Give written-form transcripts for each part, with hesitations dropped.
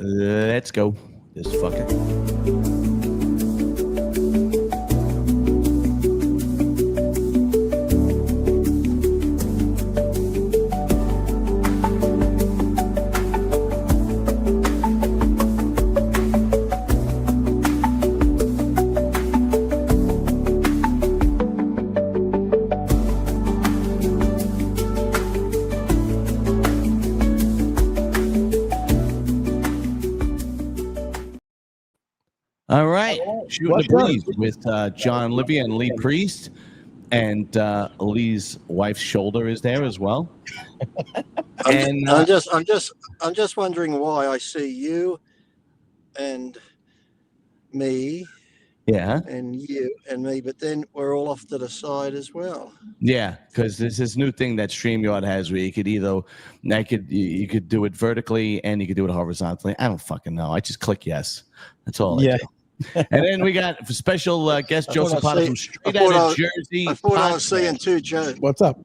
let's go. Just fuck it. All right, shooting the breeze with John, Livia, and Lee Priest, and Lee's wife's shoulder is there as well. I'm just wondering why I see you and me, and you and me, but then we're all off to the side as well. Yeah, because there's this new thing that StreamYard has where you could you could do it vertically and you could do it horizontally. I don't fucking know. I just click yes. That's all I do. And then we got special guest Joe Zapata from straight out of Jersey. I thought I was seeing two Joes. What's up?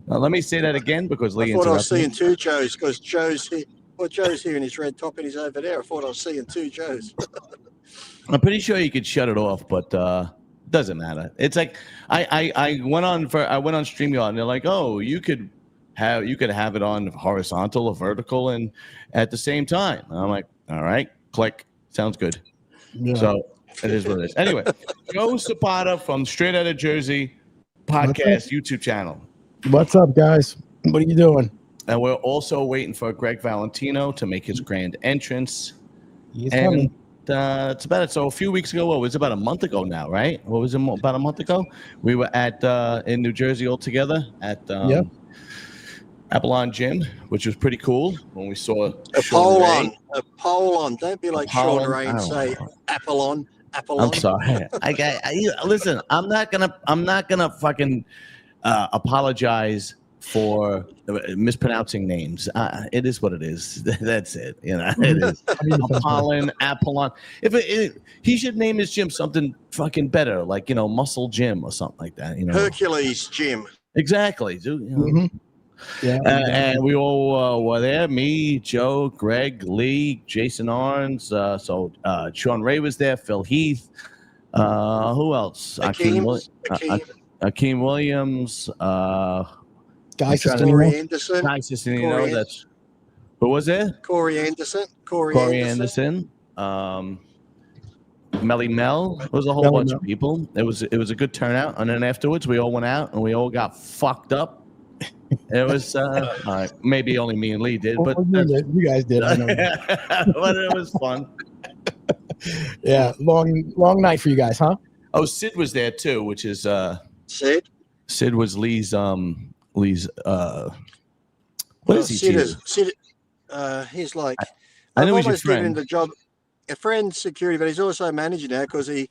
Let me say that again because Lee I thought I was seeing two Joes because Joe's here. Well, Joe's here in his red top and he's over there. I thought I was seeing two Joes. I'm pretty sure you could shut it off, but doesn't matter. It's like I went on StreamYard and they're like, oh, you could have it on horizontal or vertical and at the same time. And I'm like, all right, click, sounds good. Yeah. So it is what it is. Anyway, Joe Zapata from Straight Outta Jersey podcast YouTube channel. What's up, guys? What are you doing? And we're also waiting for Greg Valentino to make his grand entrance. He's coming. It's about it. So a few weeks ago, it was about a month ago now, right? What was it? About a month ago, we were at in New Jersey all together at Apollon Gym, which was pretty cool when we saw Apollon. Don't be like Sean Ray and say Apollon. I'm sorry. Listen, I'm not gonna fucking apologize for mispronouncing names. It is what it is. That's it. You know, it is. Apollon. He should name his gym something fucking better, like Muscle Gym or something like that. Hercules Gym. Exactly, dude. Yeah, and we all were there. Me, Joe, Greg, Lee, Jason Arns. So Sean Ray was there. Phil Heath. Who else? Akeem Williams. Guy Sistino. That's who was there? Corey Anderson. Corey Anderson. Melly Mel. It was a whole bunch of people. It was a good turnout. And then afterwards, we all went out and we all got fucked up. It was maybe only me and Lee did, but you guys did. I know. But it was fun. Yeah, long night for you guys, huh? Oh, Sid was there too, which is Sid. Sid was Lee's what is he? Sid, he's like I know I've he's your almost given him friend. the job, a friend security, but he's also manager now because he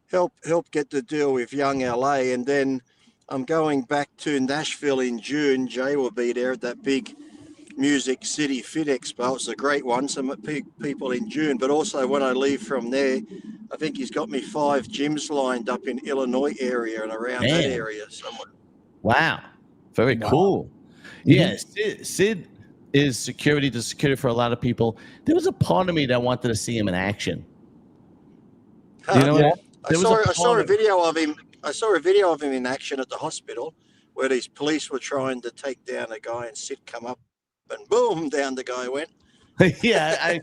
helped get the deal with Young LA, and then I'm going back to Nashville in June. Jay will be there at that big Music City Fit Expo. It's a great one. Some people in June, but also when I leave from there, I think he's got me 5 gyms lined up in Illinois area and around that area somewhere. Wow, very cool. Yeah, Sid is security for a lot of people. There was a part of me that wanted to see him in action. You know what? I saw a video of him. I saw a video of him in action at the hospital where these police were trying to take down a guy and Sid come up and boom, down the guy went. Yeah,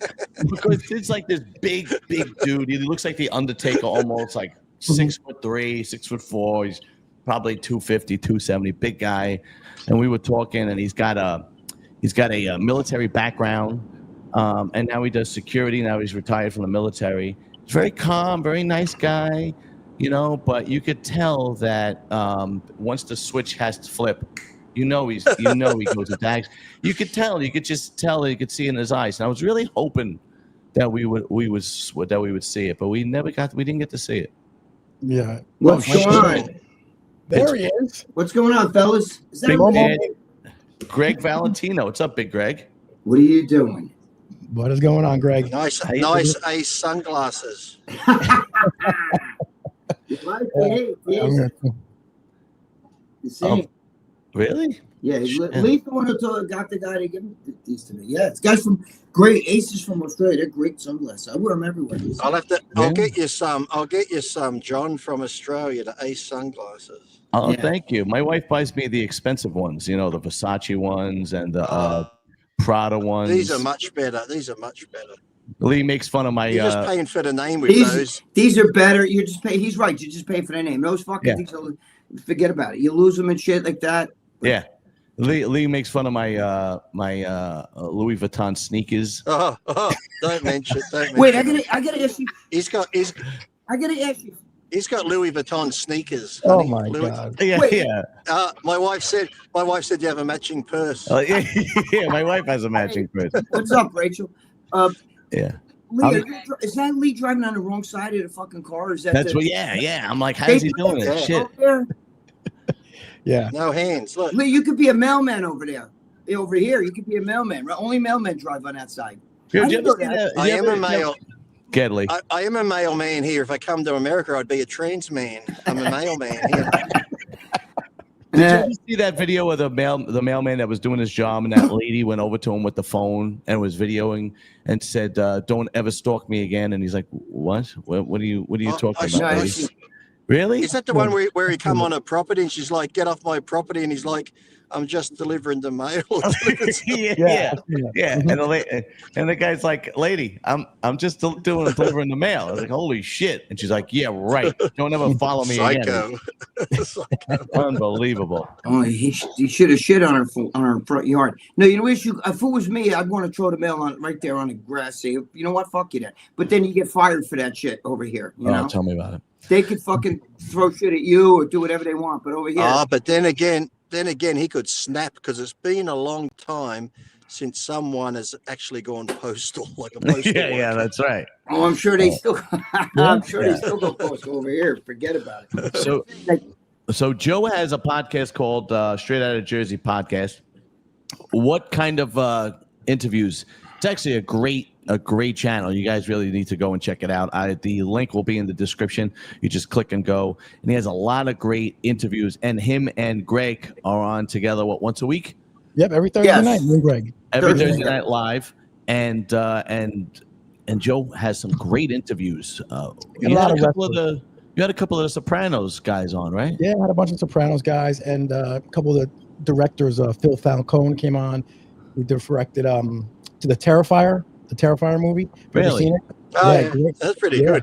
because Sid's like this big dude. He looks like the Undertaker almost, like 6'3", 6'4". He's probably 250, 270, big guy. And we were talking, and he's got a military background, and now he does security. Now he's retired from the military. He's very calm, very nice guy. But you could tell that once the switch has to flip, he goes to dags. You could just tell, you could see in his eyes. And I was really hoping that we would see it, but we didn't get to see it. Yeah. What's going on? There he is. What's going on, fellas? Is that Greg Valentino. What's up, Big Greg? What are you doing? What is going on, Greg? Nice Ace sunglasses. The same. Really? Yeah, Lee's the one who got the guy to give these to me. Yeah, it's guys from great Aces from Australia. They're great sunglasses. I wear them everywhere. I'll have to. I'll get you some. I'll get you some, John, from Australia, the Ace sunglasses. Oh, Yeah. thank you. My wife buys me the expensive ones. You know, the Versace ones and the Prada ones. These are much better. These are much better. Lee makes fun of my. You're just paying for the name with those. These are better. You're just paying. He's right. You just pay for the name. Those fucking things. Forget about it. You lose them and shit like that. Yeah. Lee makes fun of my Louis Vuitton sneakers. Oh, don't mention. Wait, I gotta ask you. I gotta ask you. He's got Louis Vuitton sneakers. Oh my God! Yeah, Wait. yeah. My wife said you have a matching purse. Yeah, my wife has a matching purse. What's up, Rachel? Yeah. Lee, is that Lee driving on the wrong side of the fucking car? Or is that That's what. Yeah. I'm like, how's he doing it? Shit. Yeah. No hands. Look. Lee, you could be a mailman over there. Over here, you could be a mailman. Right? Only mailmen drive on that side. I am a male. Get Lee. I am a mailman here. If I come to America, I'd be a trans man. I'm a mailman here. Did you ever see that video of the mailman that was doing his job, and that lady went over to him with the phone and was videoing and said, "Don't ever stalk me again." And he's like, "What? What are you talking about?" Lady? Really? Is that the one where he come on a property and she's like, "Get off my property," and he's like, "I'm just delivering the mail." yeah. And the guy's like, "Lady, I'm just delivering the mail." I was like, "Holy shit!" And she's like, "Yeah, right. Don't ever follow me again." Psycho. Unbelievable. Oh, he should have shit on her front yard. No, you know, if it was me, I'd want to throw the mail on right there on the grass. Say, you know what? Fuck you then. But then you get fired for that shit over here. You know? Tell me about it. They could fucking throw shit at you or do whatever they want, but over here. But then again, he could snap because it's been a long time since someone has actually gone postal, like a postal. Yeah, that's right. Oh, I'm sure they still. I'm sure they still go postal over here. Forget about it. So Joe has a podcast called Straight Outta Jersey Podcast. What kind of interviews? It's actually a great channel. You guys really need to go and check it out. The link will be in the description. You just click and go. And he has a lot of great interviews. And him and Greg are on together, once a week? Yep, every Thursday night. Me and Greg. Every Thursday night live. And Joe has some great interviews. You had a couple of the Sopranos guys on, right? Yeah, I had a bunch of Sopranos guys and a couple of the directors. Phil Falcone came on, who directed to the Terrifier movie. Really? Seen it? Oh, yeah. That's pretty good.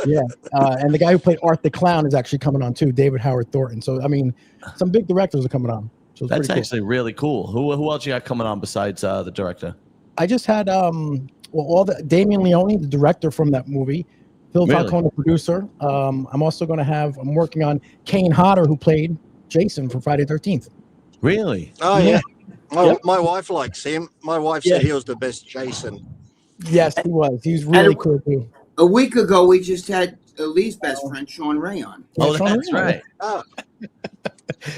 Yeah. And the guy who played Art the Clown is actually coming on too, David Howard Thornton. So, I mean, some big directors are coming on. So that's actually really cool. Who else you got coming on besides the director? I just had Damien Leone, the director from that movie, Phil Falcone, the producer. I'm also going to I'm working on Kane Hodder, who played Jason from Friday the 13th. Really? Oh, yeah. My wife likes him. My wife said he was the best Jason. Yes, he was. He was really cool too. A week ago, we just had Lee's best friend, Sean Ray, on. Oh, that's right. Oh.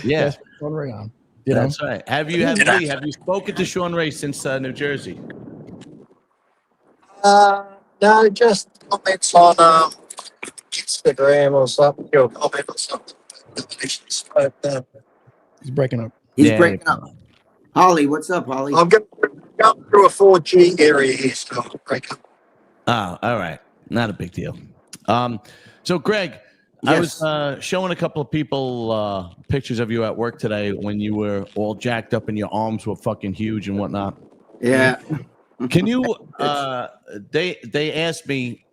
Yeah. Sean Ray on. That's right. Have you spoken to Sean Ray since New Jersey? No, just comments on Instagram or something. Or comment or something. He's breaking up. He's breaking up. Holly, what's up, Holly? I'm going through a 4G area here, so I'll break up. Oh, all right. Not a big deal. So, Greg, Yes. I was showing a couple of people pictures of you at work today when you were all jacked up and your arms were fucking huge and whatnot. Yeah. Can you? They asked me,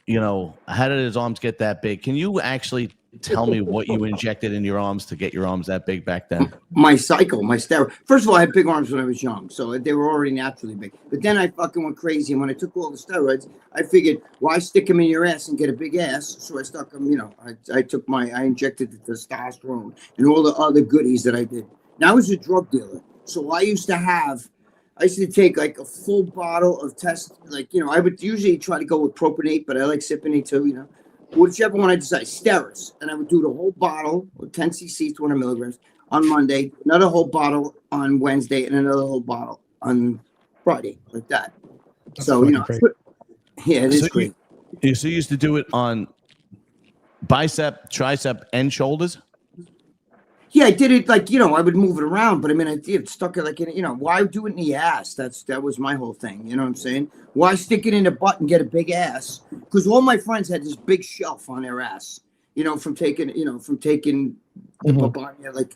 how did his arms get that big? Can you actually tell me what you injected in your arms to get your arms that big back then? My steroid. First of all, I had big arms when I was young, so they were already naturally big. But then I fucking went crazy, and when I took all the steroids, I figured, why stick them in your ass and get a big ass? So I stuck them. I injected the testosterone and all the other goodies that I did. Now I was a drug dealer, so I used to take like a full bottle of test. I would usually try to go with propionate, but I like sipping too. Whichever one I decide, steroids. And I would do the whole bottle with 10 cc, 200 milligrams on Monday, another whole bottle on Wednesday, and another whole bottle on Friday, like that. That's so, it is great. So you used to do it on bicep, tricep, and shoulders? Yeah, I did it like, you know, I would move it around, but I mean, I did stuck it like in, you know, why do it in the ass? That was my whole thing. You know what I'm saying? Why stick it in the butt and get a big ass? Because all my friends had this big shelf on their ass, you know, from taking the babanya like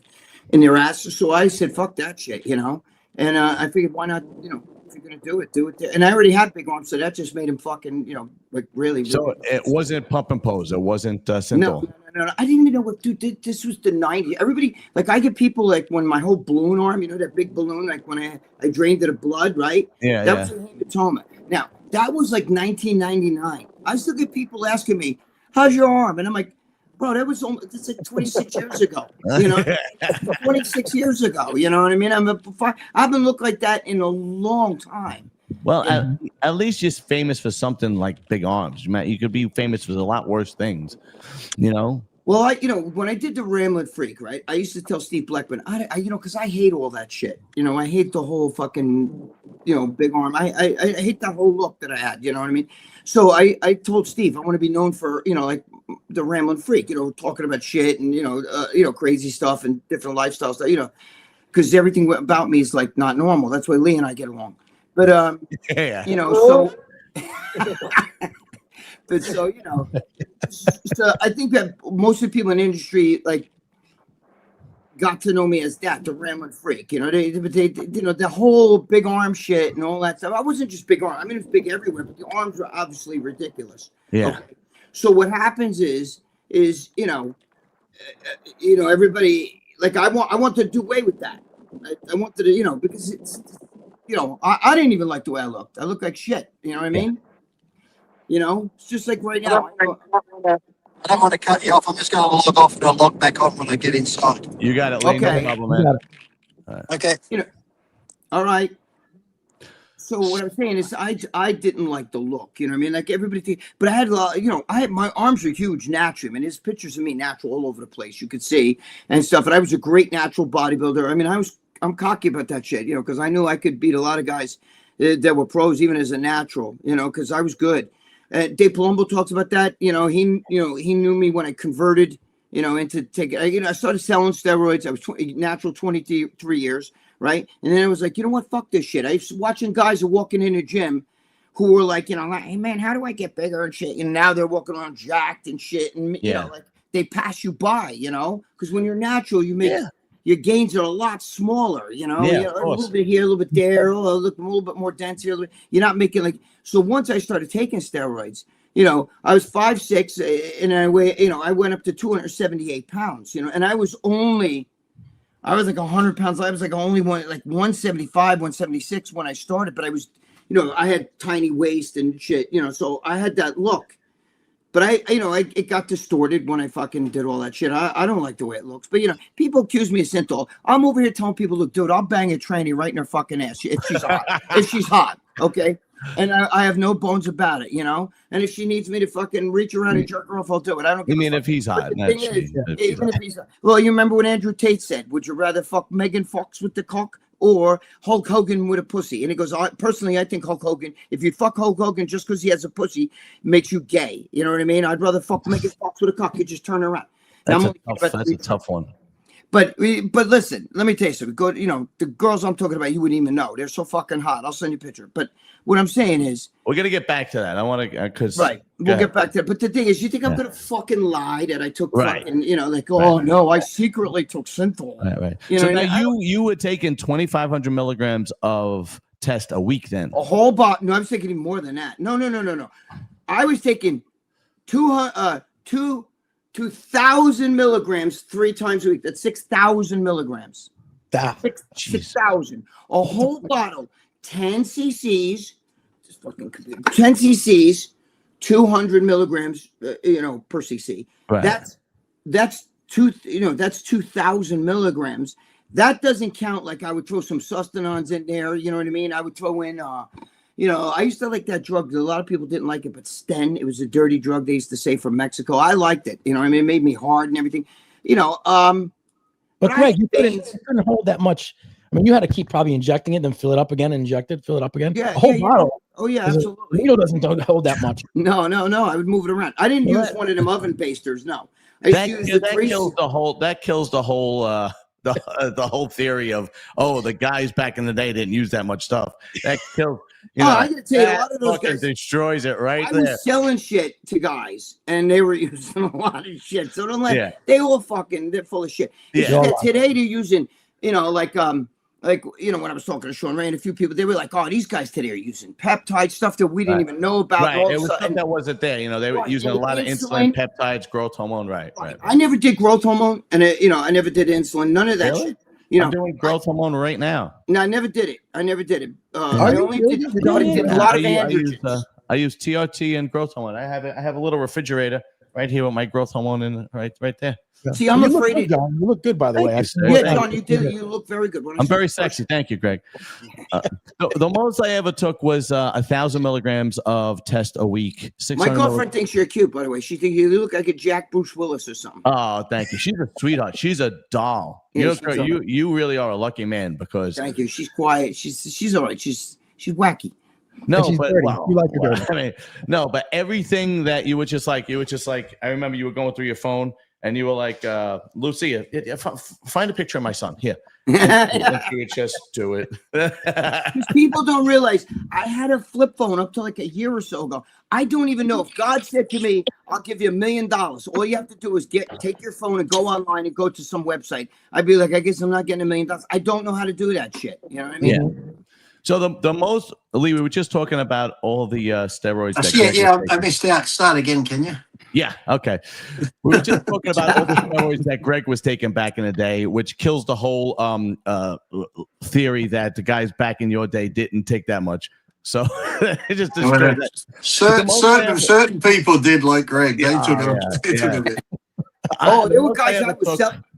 in their ass. So I said, fuck that shit, you know? And I figured, why not, you know, if you're going to do it there. And I already had big arms, so that just made him fucking, you know, like really. So it wasn't pump and pose. It wasn't Synthol. No. I didn't even know what, dude. This was the 90s. Everybody, like, I get people like when my whole balloon arm, you know, that big balloon, like when I drained it of blood, right? Yeah, that was a hematoma. Now, that was like 1999. I still get people asking me, how's your arm? And I'm like, bro, that's like 26 years ago, you know, 26 years ago, you know what I mean? I haven't looked like that in a long time. Well, at least you're famous for something like big arms. You could be famous for a lot worse things, you know? Well, you know, when I did the Ramblin' Freak, right, I used to tell Steve Blackman, you know, because I hate all that shit. You know, I hate the whole fucking, you know, big arm. I hate that whole look that I had, you know what I mean? So I told Steve, I want to be known for, you know, like the Ramblin' Freak, you know, talking about shit and, you know, crazy stuff and different lifestyles, you know, because everything about me is like not normal. That's why Lee and I get along. But, you know, so... But so, you know, so I think that most of the people in the industry like got to know me as that, the Ramblin' Freak. You know, they you know, the whole big arm shit and all that stuff. I wasn't just big arm. I mean, it was big everywhere, but the arms were obviously ridiculous. Yeah. Okay? So what happens is you know, everybody like I want to do away with that. I wanted to, you know, because it's, you know, I didn't even like the way I looked. I looked like shit. You know what I mean? Yeah. You know, it's just like right now. I don't want to cut you off. I'm just going to log off and I'll log back on when I get inside. You got it, Lee. Okay. No problem, man. Right. Okay. You know, all right. So what I'm saying is I didn't like the look, you know what I mean? Like everybody, but I had a lot, you know, my arms are huge naturally. I mean, there's pictures of me natural all over the place. You could see and stuff. And I was a great natural bodybuilder. I mean, I'm cocky about that shit, you know, because I knew I could beat a lot of guys that were pros even as a natural, you know, because I was good. Dave Palumbo talks about that. You know, he knew me when I converted, you know, into I started selling steroids. I was natural 23 years, right? And then I was like, you know what? Fuck this shit. I was watching guys who walking in the gym who were like, you know, like, hey man, how do I get bigger and shit? And now they're walking around jacked and shit, and you know, like they pass you by, you know, because when you're natural, you make your gains are a lot smaller, you know, a little bit here, a little bit there, a little bit more dense here. You're not making like, so once I started taking steroids, you know, I was 5'6", and I went up to 278 pounds, you know, and I was like 100 pounds. I was like only 175, 176 when I started, but I was, you know, I had tiny waist and shit, you know, so I had that look. But it got distorted when I fucking did all that shit. I don't like the way it looks. But, you know, people accuse me of Synthol. I'm over here telling people, look, dude, I'll bang a tranny right in her fucking ass if she's hot. If she's hot, okay? And I have no bones about it, you know? And if she needs me to fucking reach around and jerk her off, I'll do it. I don't give a fuck. If he's hot. Even if he's hot. Well, you remember what Andrew Tate said? Would you rather fuck Megan Fox with the cock or Hulk Hogan with a pussy? And he goes, personally, I think Hulk Hogan, if you fuck Hulk Hogan just because he has a pussy, makes you gay. You know what I mean? I'd rather fuck Megan Fox with a cock. You just turn around. That's a tough one. But listen, let me tell you something. Go, you know, the girls I'm talking about, you wouldn't even know. They're so fucking hot. I'll send you a picture. But what I'm saying is, we're gonna get back to that. I want to, because we'll get back to that. But the thing is, you think I'm gonna fucking lie that I took fucking, you know, like, no, I secretly took Synthol. Right. You know, so now you were taking 2,500 milligrams of test a week then. A whole bottle. No, I was taking more than that. No. I was taking 2,000 milligrams 3 times a week. That's 6,000 milligrams. 6,000. A whole bottle, 10 cc's. Just fucking 10 cc's, 200 milligrams. You know, per cc. Right. That's 2,000 milligrams. That doesn't count. Like I would throw some sustenance in there. You know what I mean? I would throw in. You know, I used to like that drug. A lot of people didn't like it, but Sten, it was a dirty drug they used to say from Mexico. I liked it. You know, I mean, it made me hard and everything. You know, but Greg, you couldn't hold that much. I mean, you had to keep probably injecting it, then fill it up again, inject it, fill it up again. Yeah, a whole bottle. Oh yeah, absolutely. Needle doesn't hold that much. No. I would move it around. I didn't use one of them oven basters. No, I used to use the that three. kills the whole the whole theory of the guys back in the day didn't use that much stuff. That kills. I gotta tell you, a lot of those fucking guys destroys it right I there. was selling shit to guys, and they were using a lot of shit. So don't let they all they're full of shit. Yeah. Today they're using, like when I was talking to Sean Ray and a few people, they were like, "Oh, these guys today are using peptide stuff that we didn't even know about." Right, it was stuff that wasn't there. They were using a lot of insulin, peptides, growth hormone. Right. I never did growth hormone, and I never did insulin. None of that shit. I'm doing growth hormone right now. No, I never did it. I did I use TRT and growth hormone. I have a little refrigerator right here with my growth hormone in right there. Yeah. See, I'm afraid. You look good, by the way. John, you look very good. I'm very sexy. Thank you, Greg. The most I ever took was 1,000 milligrams of test a week. My girlfriend thinks you're cute, by the way. She thinks you look like a Jack Bruce Willis or something. Oh, thank you. She's a sweetheart. She's a doll. Yeah, you really are a lucky man because. Thank you. She's quiet. She's all right. She's wacky. No, but you like her dirty. I mean, no, but everything that you were just like. I remember you were going through your phone. And you were like, Lucia, find a picture of my son here. And she would just do it. People don't realize I had a flip phone up to like a year or so ago. I don't even know if God said to me, "I'll give you $1 million. All you have to do is take your phone and go online and go to some website." I'd be like, I guess I'm not getting $1 million. I don't know how to do that shit. You know what I mean? Yeah. So the most, Lee, we were just talking about all the steroids. I missed out. Start again, can you? Yeah. Okay. We were just talking about all the steroids that Greg was taking back in the day, which kills the whole theory that the guys back in your day didn't take that much. So it just destroyed that. Certain people did, like Greg. They took a bit. There were guys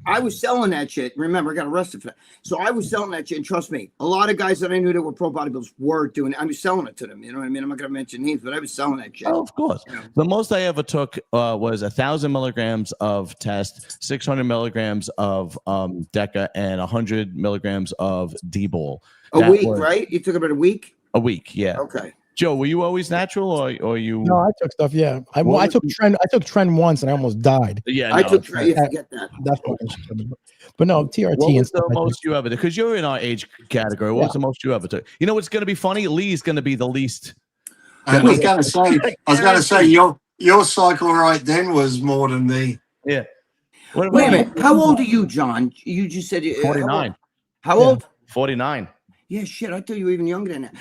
I was selling that shit. Remember, I got arrested for that. So I was selling that shit, and trust me, a lot of guys that I knew that were pro bodybuilders were doing it. I was selling it to them. You know what I mean? I'm not going to mention names, but I was selling that shit. Oh, of course. The most I ever took was 1,000 milligrams of test, 600 milligrams of Deca, and 100 milligrams of D-Ball. A week, right? You took about a week? A week, yeah. Okay. Joe, were you always natural or you? No, I took stuff. Yeah, I took Trend. I took Trend once, and I almost died. Yeah, I took Trend. Forget that. That's fucking. But no, TRT. What was the most you ever did? Because you're in our age category. What was the most you ever took? You know what's going to be funny? Lee's going to be the least. I was going to say your cycle right then was more than me. Yeah. Wait a minute. How old are you, John? You just said 49. How old? 49. Yeah, shit. I thought you were even younger than that.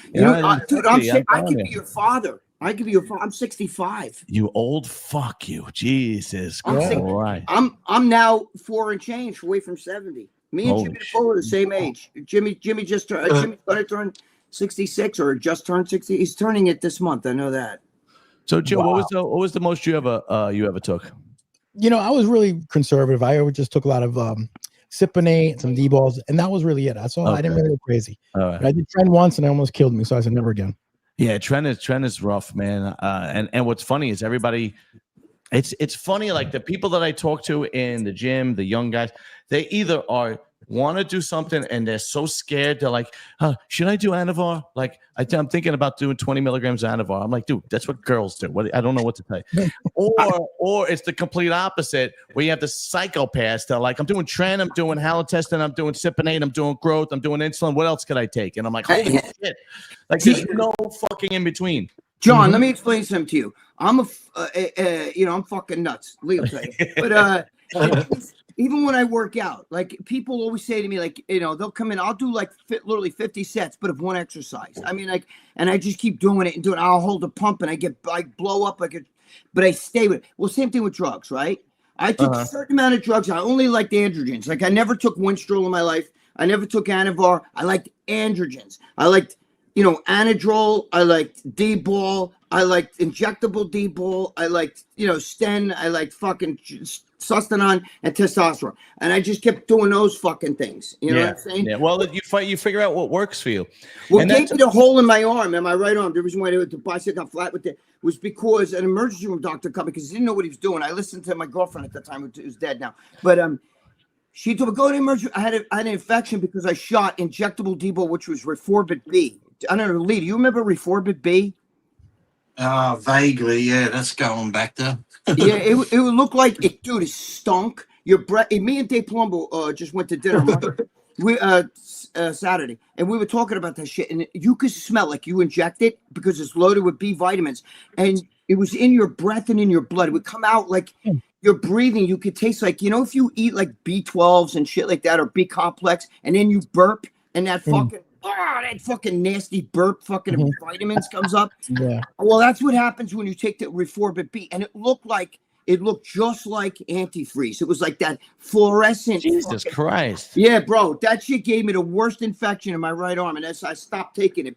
Dude, I could be your father. I could be your father. I'm 65. You old fuck you. Jesus. Right. I'm now 4 and change away from 70. Me and Jimmy Fuller are the same age. Jimmy just turned. Jimmy's going to turn 66 or just turned 60. He's turning it this month. I know that. So, Joe, what was the most you ever took? I was really conservative. I always just took a lot of Cypionate, some D-balls, and that was really it. That's all. I didn't really go crazy. Right. I did Trend once, and it almost killed me, so I said never again. Yeah, Trend is rough, man. And what's funny is everybody. It's funny, like the people that I talk to in the gym, the young guys, they either want to do something and they're so scared. They're like, should I do Anavar? Like, I'm thinking about doing 20 milligrams of Anavar. I'm like, dude, that's what girls do. I don't know what to tell you. or it's the complete opposite where you have the psychopaths that are like, I'm doing Trend, I'm doing Halotestin, I'm doing Cypionate, I'm doing growth, I'm doing insulin. What else could I take? And I'm like, holy shit. Like, there's no fucking in between. John, let me explain something to you. I'm I'm fucking nuts. Lee will tell you. But even when I work out, like people always say to me, like, they'll come in, I'll do like literally 50 sets, but of one exercise. I mean, like, and I just keep doing it and doing it. I'll hold a pump and I blow up but I stay with it. Well, same thing with drugs, right? I took a certain amount of drugs. I only liked androgens. Like I never took Winstrol in my life. I never took Anavar. I liked androgens. I liked Anadrol, I liked D-ball, I liked injectable D-ball, I liked, Sten, I liked fucking Sustanon and testosterone. And I just kept doing those fucking things. You know what I'm saying? Yeah. Well, you figure out what works for you. Well, it gave me the hole in my arm, in my right arm. The reason why the bicep got flat with it was because an emergency room doctor came because he didn't know what he was doing. I listened to my girlfriend at the time, who's dead now. But she told me, go to emergency. I had an infection because I shot injectable D-ball, which was Reforbit B. I don't know, Lee, do you remember Reforbit B? Vaguely, yeah. That's going back there. Yeah, it would look like it, dude. It stunk. Your breath. Me and Dave Palumbo just went to dinner Saturday, and we were talking about that shit. And you could smell like you inject it because it's loaded with B vitamins, and it was in your breath and in your blood. It would come out like you're breathing. You could taste like if you eat like B12s and shit like that or B complex, and then you burp, and that fucking nasty burp fucking vitamins comes up. Yeah. Well, that's what happens when you take the Reforbit B, and it looked just like antifreeze. It was like that fluorescent. Jesus Christ. Yeah, bro, that shit gave me the worst infection in my right arm, and I stopped taking it.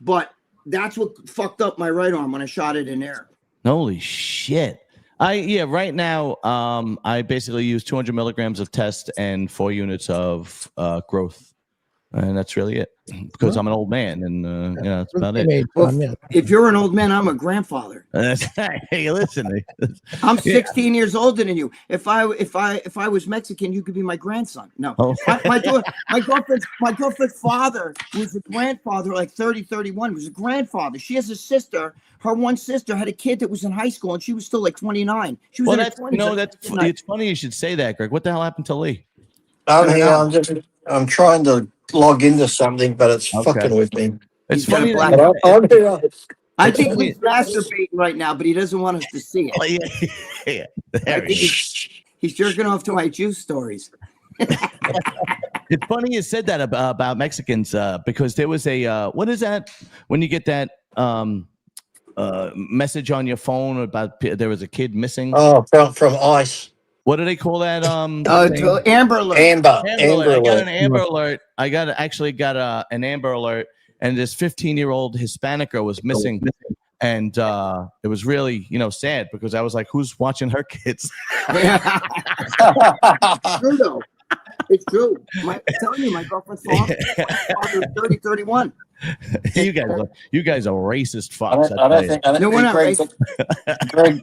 But that's what fucked up my right arm when I shot it in there. Holy shit. Right now, I basically use 200 milligrams of test and 4 units of growth. And that's really it, because I'm an old man, and that's about it. Well, if you're an old man, I'm a grandfather. Hey, listen, I'm 16 years older than you. If I was Mexican, you could be my grandson. No, my girlfriend's father was a grandfather, like 30, 31. Was a grandfather. She has a sister. Her one sister had a kid that was in high school, and she was still like 29. She was in her 20s. It's funny you should say that, Greg. What the hell happened to Lee? I'm trying to log into something, but it's fucking with me. It's funny. I think he's masturbating right now, but he doesn't want us to see it. He's jerking off to my juice stories. It's funny you said that about Mexicans, because there was a what is that when you get that message on your phone about there was a kid missing? Oh, from ICE. What do they call that? Amber Alert. Amber I got an Amber Alert. I got an Amber Alert, and this 15-year-old Hispanic girl was missing, and it was really sad because I was like, who's watching her kids? True though. It's true. I'm telling you, my girlfriend's father is 30, 31. You guys are racist fucks.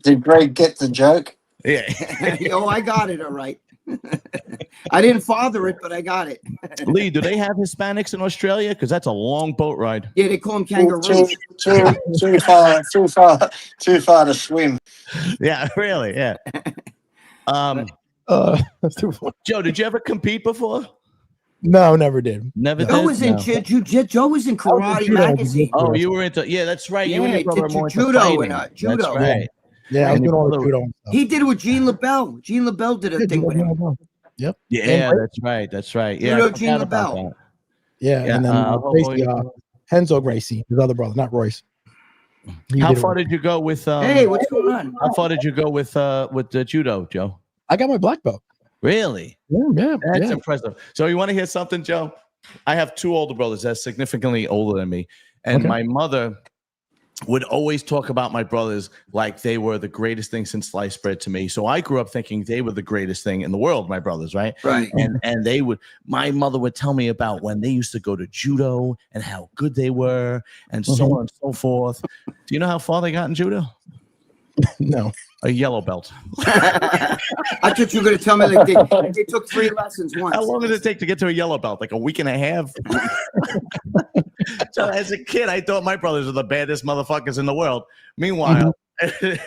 Did Greg get the joke? Yeah. I got it. All right. I didn't father it, but I got it. Lee, do they have Hispanics in Australia? Because that's a long boat ride. Yeah, they call them kangaroos. Too far to swim. Yeah, really. Yeah. That's too funny. Joe, did you ever compete before? No, never did. Never. Joe was in Joe was in karate magazine. Oh, you were into that's right. Yeah, you and your brother were more into judo fighting. and judo. That's right. Yeah, I was doing all the judo. He did it with Gene LaBelle. Gene LaBelle did a thing with him. Yep. Yeah, that's right. Yeah, judo Gene LaBelle. Yeah, and then Gracie, Henzo Gracie, his other brother, not Royce. How far did you go with? Hey, what's going on? How far did you go with the judo, Joe? I got my black belt. Really? Yeah. That's impressive. So you want to hear something, Joe? I have 2 older brothers that's significantly older than me, and my mother would always talk about my brothers like they were the greatest thing since sliced bread to me. So I grew up thinking they were the greatest thing in the world, my brothers, right? Right. And my mother would tell me about when they used to go to judo and how good they were and so on and so forth. Do you know how far they got in judo? No. A yellow belt. I thought you were going to tell me they took 3 lessons once. How long did it take to get to a yellow belt? Like a week and a half? So as a kid, I thought my brothers were the baddest motherfuckers in the world. Meanwhile, did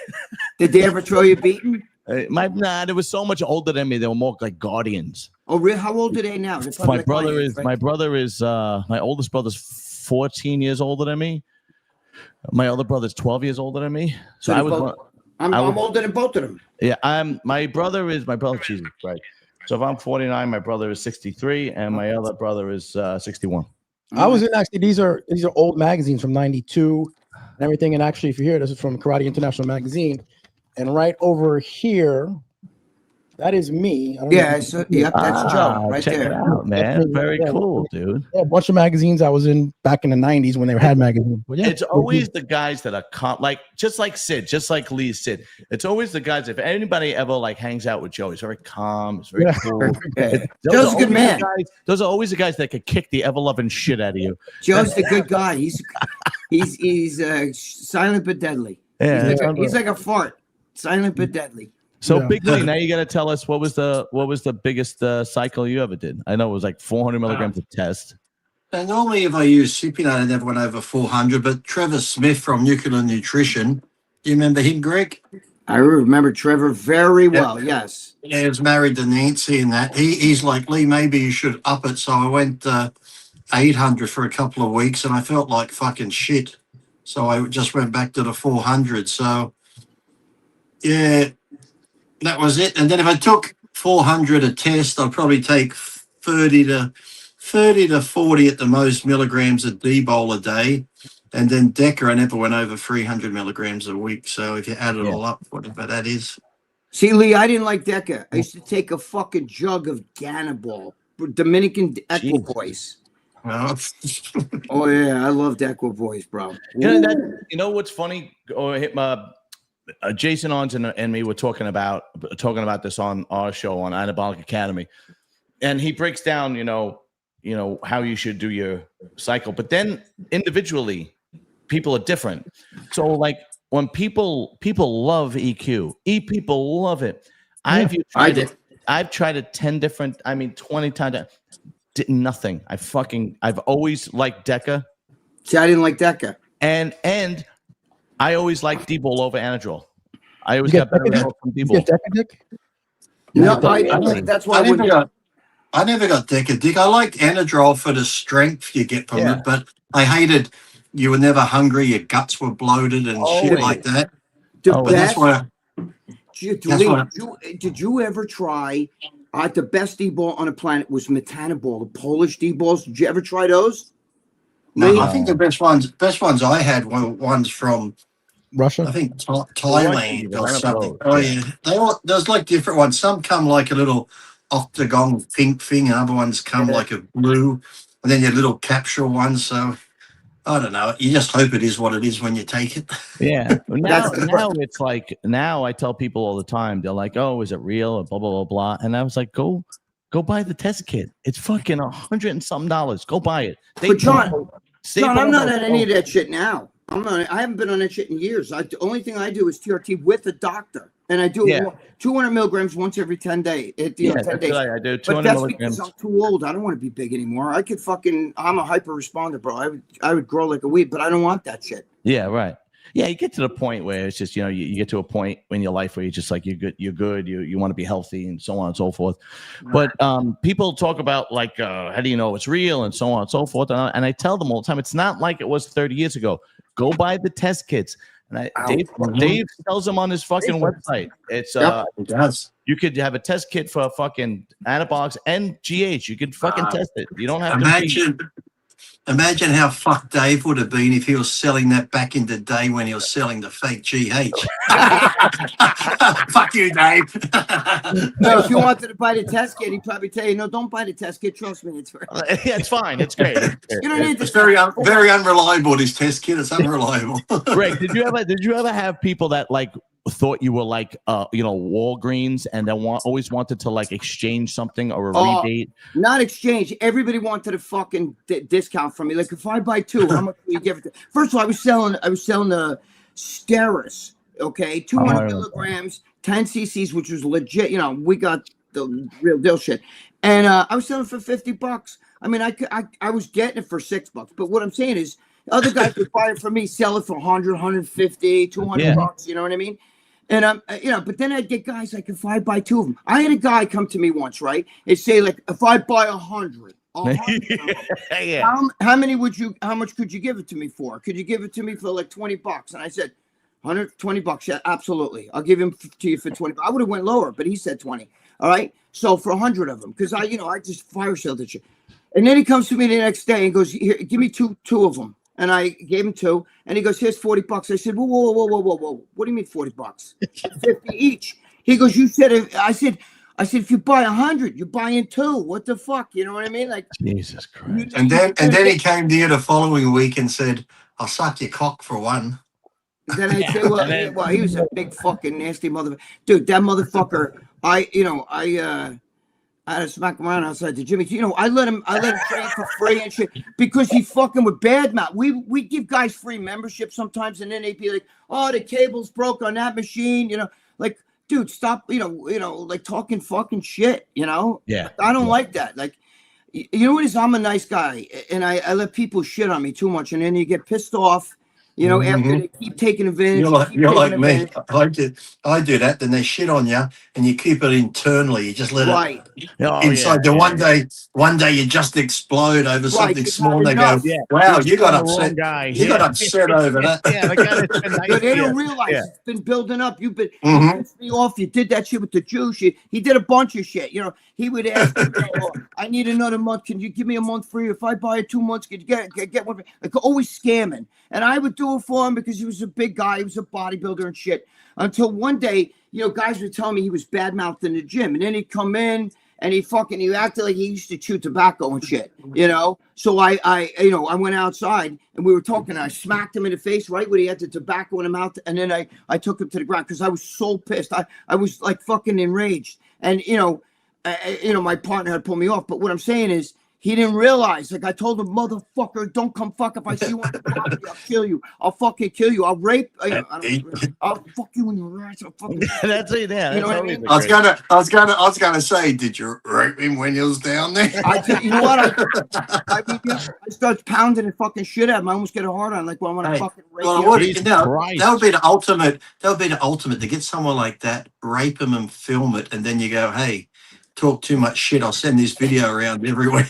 they ever throw you beaten? They were so much older than me. They were more like guardians. Oh, really? How old are they now? My oldest brother's 14 years older than me. My other brother's 12 years older than me. So I'm older than both of them. Yeah, my brother. Jesus Christ. So if I'm 49, my brother is 63, and my other brother is 61. I was in these are old magazines from '92 and everything. And actually, if you hear this is from Karate International magazine, and right over here, that is me. That's Joe right check there. It out, man. Very cool, dude. Yeah, a bunch of magazines I was in back in the '90s when they had magazines. It's always the guys that are just like Sid, just like Lee Sid. It's always the guys. If anybody ever hangs out with Joe, he's very calm. He's very cool. Joe's a good man. Those are always the guys that could kick the ever loving shit out of you. Joe's the good guy. He's silent but deadly. Yeah, he's like a fart, silent but deadly. So Big Lee, now you got to tell us what was the biggest cycle you ever did? I know it was like 400 milligrams of test. And normally, if I use Supinate, I never went over 400. But Trevor Smith from Nuclear Nutrition, do you remember him, Greg? I remember Trevor very well. Yes. Yeah, he was married to Nancy and that. He's like, Lee, maybe you should up it. So I went 800 for a couple of weeks and I felt like fucking shit. So I just went back to the 400. So yeah, that was it. And then if I took 400 a test, I'd probably take 30 to 40 at the most milligrams of D-bol a day. And then Deca, I never went over 300 milligrams a week. So if you add it all up, whatever that is. See, Lee, I didn't like Deca. I used to take a fucking jug of Ganabol, Dominican Equipoise. Well, Oh yeah, I love Equipoise, bro. You know what's funny? Jason Ons and me were talking about this on our show on Anabolic Academy, and he breaks down, you know how you should do your cycle, but then individually, people are different. So like when people love EQ, people love it. I've tried it 10 different, 20 times. Did nothing. I've always liked Deca. See, I didn't like Deca. And I always liked D-bol over Anadrol. I always got better results from D-bol. You get Deca, Dick? No, that's why I never got Deca, Dick. I liked Anadrol for the strength you get from it, but I hated you were never hungry, your guts were bloated and shit like that. That's why. Did you ever try? The best D-bol on the planet was Metanabol, the Polish D-bols. Did you ever try those? No, I think the best ones I had were ones from Russia. I think Thailand or something. Oh yeah, there's like different ones. Some come like a little octagon pink thing, and other ones come like a blue, and then your little capsule ones. So I don't know. You just hope it is what it is when you take it. Yeah. Now it's like, now I tell people all the time, they're like, oh, is it real? Or blah, blah, blah, blah. And I was like, go buy the test kit. It's fucking $100 and something. Go buy it. But John, I'm not on any of that shit now. I haven't been on that shit in years. The only thing I do is TRT with a doctor. And I do 200 milligrams once every 10 days. 10 days. I do 200 but that's milligrams. because I'm too old. I don't want to be big anymore. I'm a hyper responder, bro. I would grow like a weed, but I don't want that shit. Yeah, right. Yeah, you get to the point where it's just, you get to a point in your life where you're just like, you're good, you want to be healthy and so on and so forth. But people talk about like, how do you know it's real and so on and so forth. And I tell them all the time, it's not like it was 30 years ago. Go buy the test kits. And Dave sells them on his fucking website. It's it does. You could have a test kit for fucking anabolics and GH. You could fucking test it. You don't have to imagine how fucked Dave would have been if he was selling that back in the day when he was selling the fake GH. Fuck you, Dave. No, if you wanted to buy the test kit, he'd probably tell you, no, don't buy the test kit. Trust me, it's it's fine. It's great. You don't need it's very unreliable. This test kit, it's unreliable. Greg, did you ever have people that like thought you were like Walgreens and then always wanted to like exchange something or a rebate? Not exchange. Everybody wanted a fucking discount from me. Like if I buy two, how much will you give it? First of all, I was selling the Steris, okay, 200 milligrams, 10 cc's, which was legit. We got the real deal shit, and I was selling for $50. I mean, I was getting it for $6, but what I'm saying is, other guys would buy it from me, sell it for 100, 150, 200 bucks. You know what I mean? And but then I'd get guys like, if I buy two of them, I had a guy come to me once, right? He'd say like, if I buy 100, how much could you give it to me for? Could you give it to me for like $20? And I said, $120. Yeah, absolutely. I'll give him to you for 20. I would have went lower, but he said 20. All right. So for 100 of them, because I just fire sale that shit. And then he comes to me the next day and goes, here, give me two of them. And I gave him two, and he goes, here's $40. I said, whoa. What do you mean $40? 50 each. He goes, you said it. I said, if you buy 100, you're buying two. What the fuck? You know what I mean? Like, Jesus Christ. And then he came to you the following week and said, I'll suck your cock for one. Then I say, well, he was a big fucking nasty motherfucker. Dude, that motherfucker, I had to smack him around outside the gym. I let him train for free and shit because he fucking with bad mouth. We give guys free membership sometimes, and then they'd be like, "Oh, the cable's broke on that machine." Like, dude, stop. Like talking fucking shit. Yeah. I don't like that. Like, you know what it is? I'm a nice guy, and I let people shit on me too much, and then you get pissed off, You know, after they keep taking advantage. You're like me. I do that. Then they shit on you, and you keep it internally. You just let it inside. One day you just explode over something small. And they go, "Wow, you got upset. You got upset over that." Yeah, the guy that's been nice. But they don't realize it's been building up. You pissed me off. You did that shit with the Jew shit. He did a bunch of shit. You know, he would ask me, "I need another month. Can you give me a month free? If I buy it 2 months, could you get one?" Like always scamming, and I would do it for him because he was a big guy. He was a bodybuilder and shit. Until one day, you know, guys would tell me he was bad mouthed in the gym, and then he'd come in and he acted like he used to chew tobacco and shit, you know. So I went outside and we were talking. And I smacked him in the face right where he had the tobacco in his mouth, and then I took him to the ground because I was so pissed. I was like fucking enraged, and my partner had pulled me off. But what I'm saying is, he didn't realize. Like I told him, motherfucker, don't come fuck if I see you on the property, I'll kill you. I'll fucking kill you. I'll rape. I'll fuck you in your ass. That's it. Yeah, you know what I mean? I was gonna say, did you rape him when he was down there? You know what? I started pounding the fucking shit out of him. I almost get a hard on. Like, well, I'm gonna fucking rape you. That would be the ultimate. That would be the ultimate to get someone like that, rape him and film it, and then you go, hey, talk too much shit. I'll send this video around everywhere.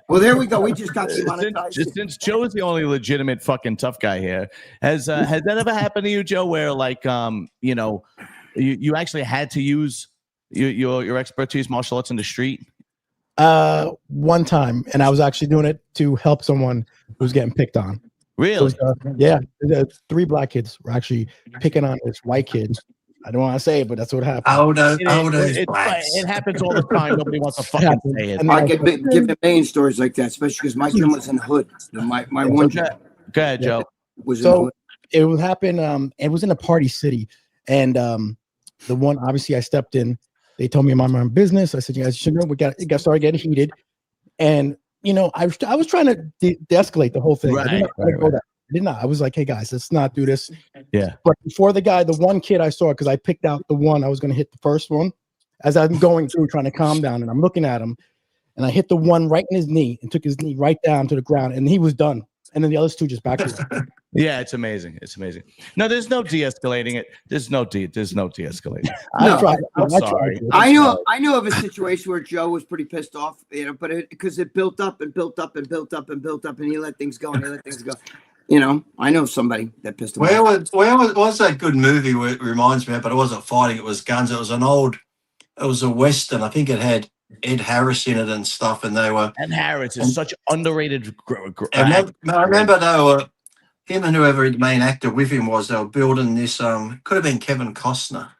Well, there we go. We just got demonetized. Since Joe is the only legitimate fucking tough guy here, has that ever happened to you, Joe? Where like you actually had to use your expertise, martial arts, in the street? One time, and I was actually doing it to help someone who was getting picked on. Really? The 3 black kids were actually picking on this white kid. I don't want to say it, but that's what happened. It happens all the time. Nobody wants to fucking say it. I get given main stories like that, especially because my gym was in the hood. My one gym. Go ahead, Joe. Was in the hood. It would happen. It was in a party city, and the one obviously I stepped in. They told me I'm on my own business. I said, "You guys should know." It got started getting heated, and I was trying to de-escalate the whole thing. Right. I did not. I was like, hey guys, let's not do this. Yeah. But before the one kid I saw, because I picked out the one I was going to hit the first one, as I'm going through trying to calm down, and I'm looking at him, and I hit the one right in his knee and took his knee right down to the ground, and he was done. And then the other 2 just backed away. Yeah, it's amazing. It's amazing. No, there's no de-escalating it. There's no de-escalating. I'm sorry. I knew of a situation where Joe was pretty pissed off, but because it built up and built up and built up and built up, and he let things go and he let things go. I know somebody that pissed him off. Where was that good movie where it reminds me of, but it wasn't fighting, it was guns. It was a Western. I think it had Ed Harris in it and stuff, and they were... Ed Harris is such underrated... I remember they were... Him and whoever the main actor with him was, they were building this... could have been Kevin Costner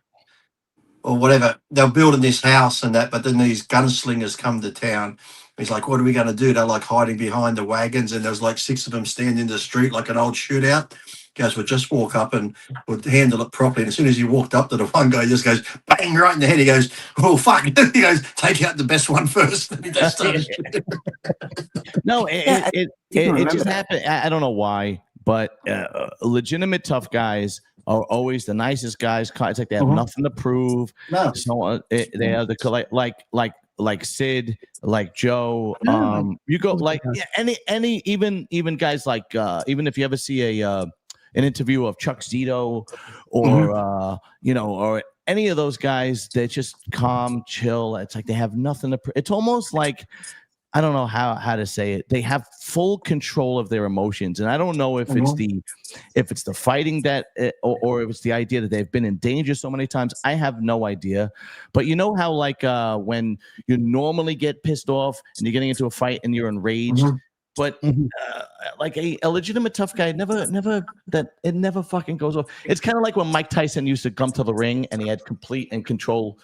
or whatever. They were building this house and that, but then these gunslingers come to town. He's like, what are we going to do? They're like hiding behind the wagons, and there's like 6 of them standing in the street like an old shootout. Guys would just walk up and would handle it properly. And as soon as he walked up to the one guy, he just goes bang right in the head. He goes, oh fuck! He goes, take out the best one first. And he just started No, it just happened. I don't know why, but legitimate tough guys are always the nicest guys. It's like they have nothing to prove. No. So they are the like Sid, like Joe. You go like any even guys like even if you ever see an interview of Chuck Zito or or any of those guys, they're just calm, chill. It's like they have nothing to. It's almost like, I don't know how to say it. They have full control of their emotions, and I don't know if it's the fighting that, or if it's the idea that they've been in danger so many times. I have no idea. But you know how like when you normally get pissed off and you're getting into a fight and you're enraged, but like a legitimate tough guy it never fucking goes off. It's kind of like when Mike Tyson used to come to the ring and he had complete and control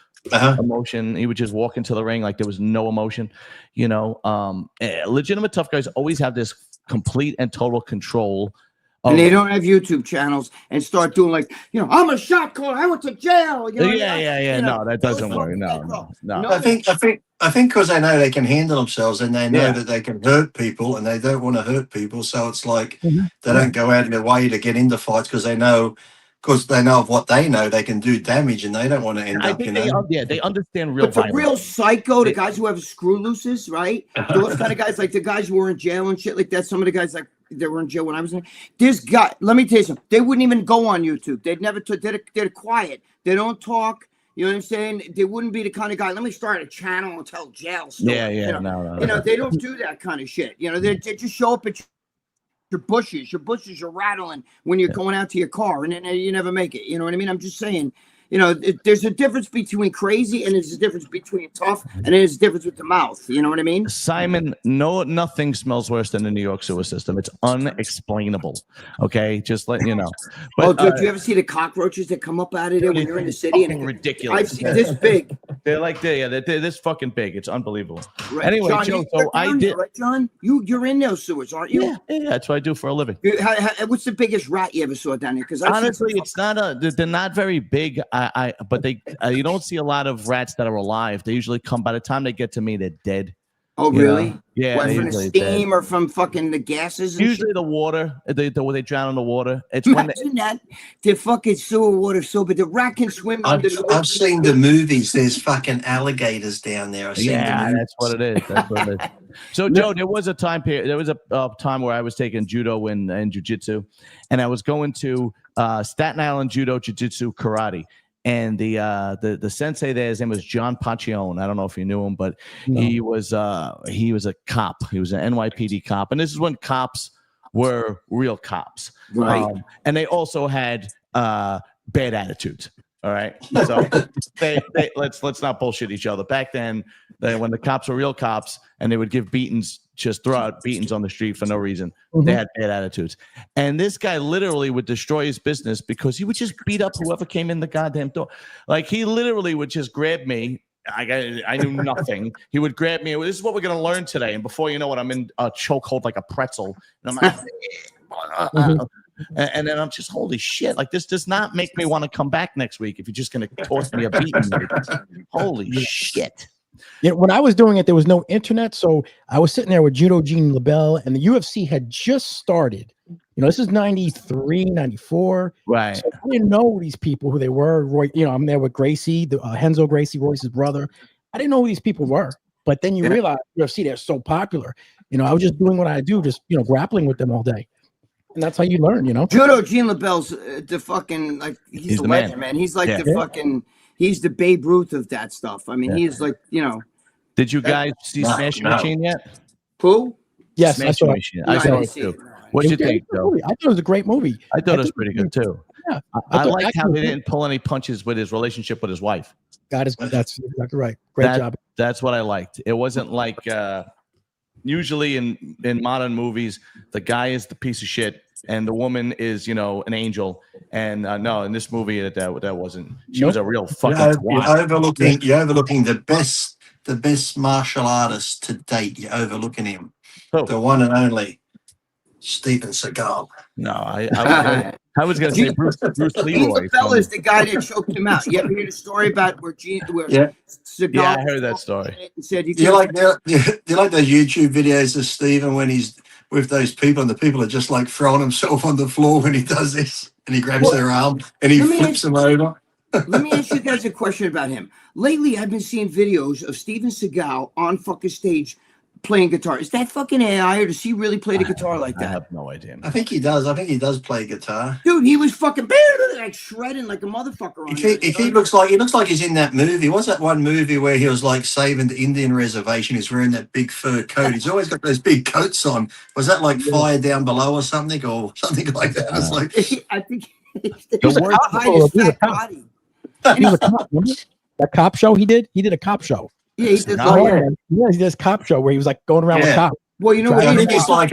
emotion. He would just walk into the ring like there was no emotion. Legitimate tough guys always have this complete and total control. And they don't have YouTube channels and start doing like, I'm a shot caller. I went to jail. Yeah. No, that doesn't work. No. I think because they know they can handle themselves and they know that they can hurt people and they don't want to hurt people. So it's like they don't go out of their way to get into fights because they know of what they know, they can do damage and they don't want to end up. They understand real. But the real psycho, the guys who have screw looses, right? Those kind of guys, like the guys who were in jail and shit like that. Some of the guys like They were in jail when I was in. This guy, let me tell you something. They wouldn't even go on YouTube. They'd never. They're quiet. They don't talk. You know what I'm saying? They wouldn't be the kind of guy. Let me start a channel and tell jail stories. Yeah, You know, no. they don't do that kind of shit. You know, they just show up at your bushes. Your bushes are rattling when you're going out to your car, and then you never make it. You know what I mean? I'm just saying. You know, there's a difference between crazy and there's a difference between tough and there's a difference with the mouth. You know what I mean? Simon, nothing smells worse than the New York sewer system. It's unexplainable. Okay, just letting you know. But, did you ever see the cockroaches that come up out of there when you're in the city? And ridiculous. I've seen this big. They're like they're this fucking big. It's unbelievable. Right. Anyway, John, Joe, so I did. Right, John? You're in those sewers, aren't you? Yeah, that's what I do for a living. What's the biggest rat you ever saw down there? Because honestly, it's not they're not very big. But they you don't see a lot of rats that are alive. They usually come by the time they get to me, they're dead. Oh, really? Yeah. What, from the steam or from fucking the gases? Usually the water. They drown in the water. It's when the fucking sewer water so, but the rat can swim under the. I've seen the movies. There's fucking alligators down there. That's what it is. That's what it is. So, Joe, there was a time period. There was a time where I was taking judo and jiu-jitsu, and I was going to Staten Island judo, jiu-jitsu, karate. And the sensei there, his name was John Pacione. I don't know if you knew him, but he was a cop. He was an NYPD cop, and this is when cops were real cops, right? And they also had bad attitudes. All right, so let's not bullshit each other. Back then, when the cops were real cops, and they would give beatings, just throw out beatings on the street for no reason. They had bad attitudes, and this guy literally would destroy his business because he would just beat up whoever came in the goddamn door. Like he literally would just grab me. I knew nothing. He would grab me. This is what we're gonna learn today. And before you know it, I'm in a chokehold like a pretzel, and I'm like. And then I'm just, holy shit, like this does not make me want to come back next week if you're just going to toss me a beating. Holy shit. Yeah, when I was doing it, there was no internet. So I was sitting there with Judo Gene LaBelle, and the UFC had just started. You know, this is 93, 94. Right. So I didn't know these people, who they were. Roy, you know, I'm there with Gracie, Henzo Gracie, Royce's brother. I didn't know who these people were. But then you realize UFC, they're so popular. You know, I was just doing what I do, just, you know, grappling with them all day. And that's how you learn, you know. Judo Gene LaBelle's the fucking, like, he's the legend, man. He's like the fucking, he's the Babe Ruth of that stuff. I mean, he's like, you know. Did you guys see Smash Machine yet? Who? Yes, Smash Machine. I saw it too. What'd you think, Joe? I thought it was a great movie. I thought it was pretty good too. Yeah, I liked how they didn't pull any punches with his relationship with his wife. That's exactly right. Great job. That's what I liked. It wasn't like usually in modern movies, the guy is the piece of shit and the woman is, you know, an angel. And no, in this movie, that wasn't. She was a real fucking twat. You're overlooking the best martial artist to date. You're overlooking him, the one and only Steven Seagal. No, I was going to say Bruce Leroy. Seagal is the guy that choked him out. You ever hear the story about where Seagal? Yeah, I heard that story. Said do you like those YouTube videos of Steven when he's with those people and the people are just like throwing himself on the floor when he does this and he grabs their arm and he flips them over? Let me ask you guys a question about him. Lately, I've been seeing videos of Steven Seagal on fucking stage playing guitar. Is that fucking AI, or does he really play the guitar like that? I have no idea. I think he does. I think he does play guitar. Dude, he was fucking like shredding like a motherfucker. He looks like he's in that movie. What's that one movie where he was like saving the Indian reservation? He's wearing that big fur coat. He's always got those big coats on. Was that like Fire Down Below or something like that? It's like I think that cop show he did a cop show. Yeah, he did. He does cop show where he was like going around with cops. Well, you know what? I think it's like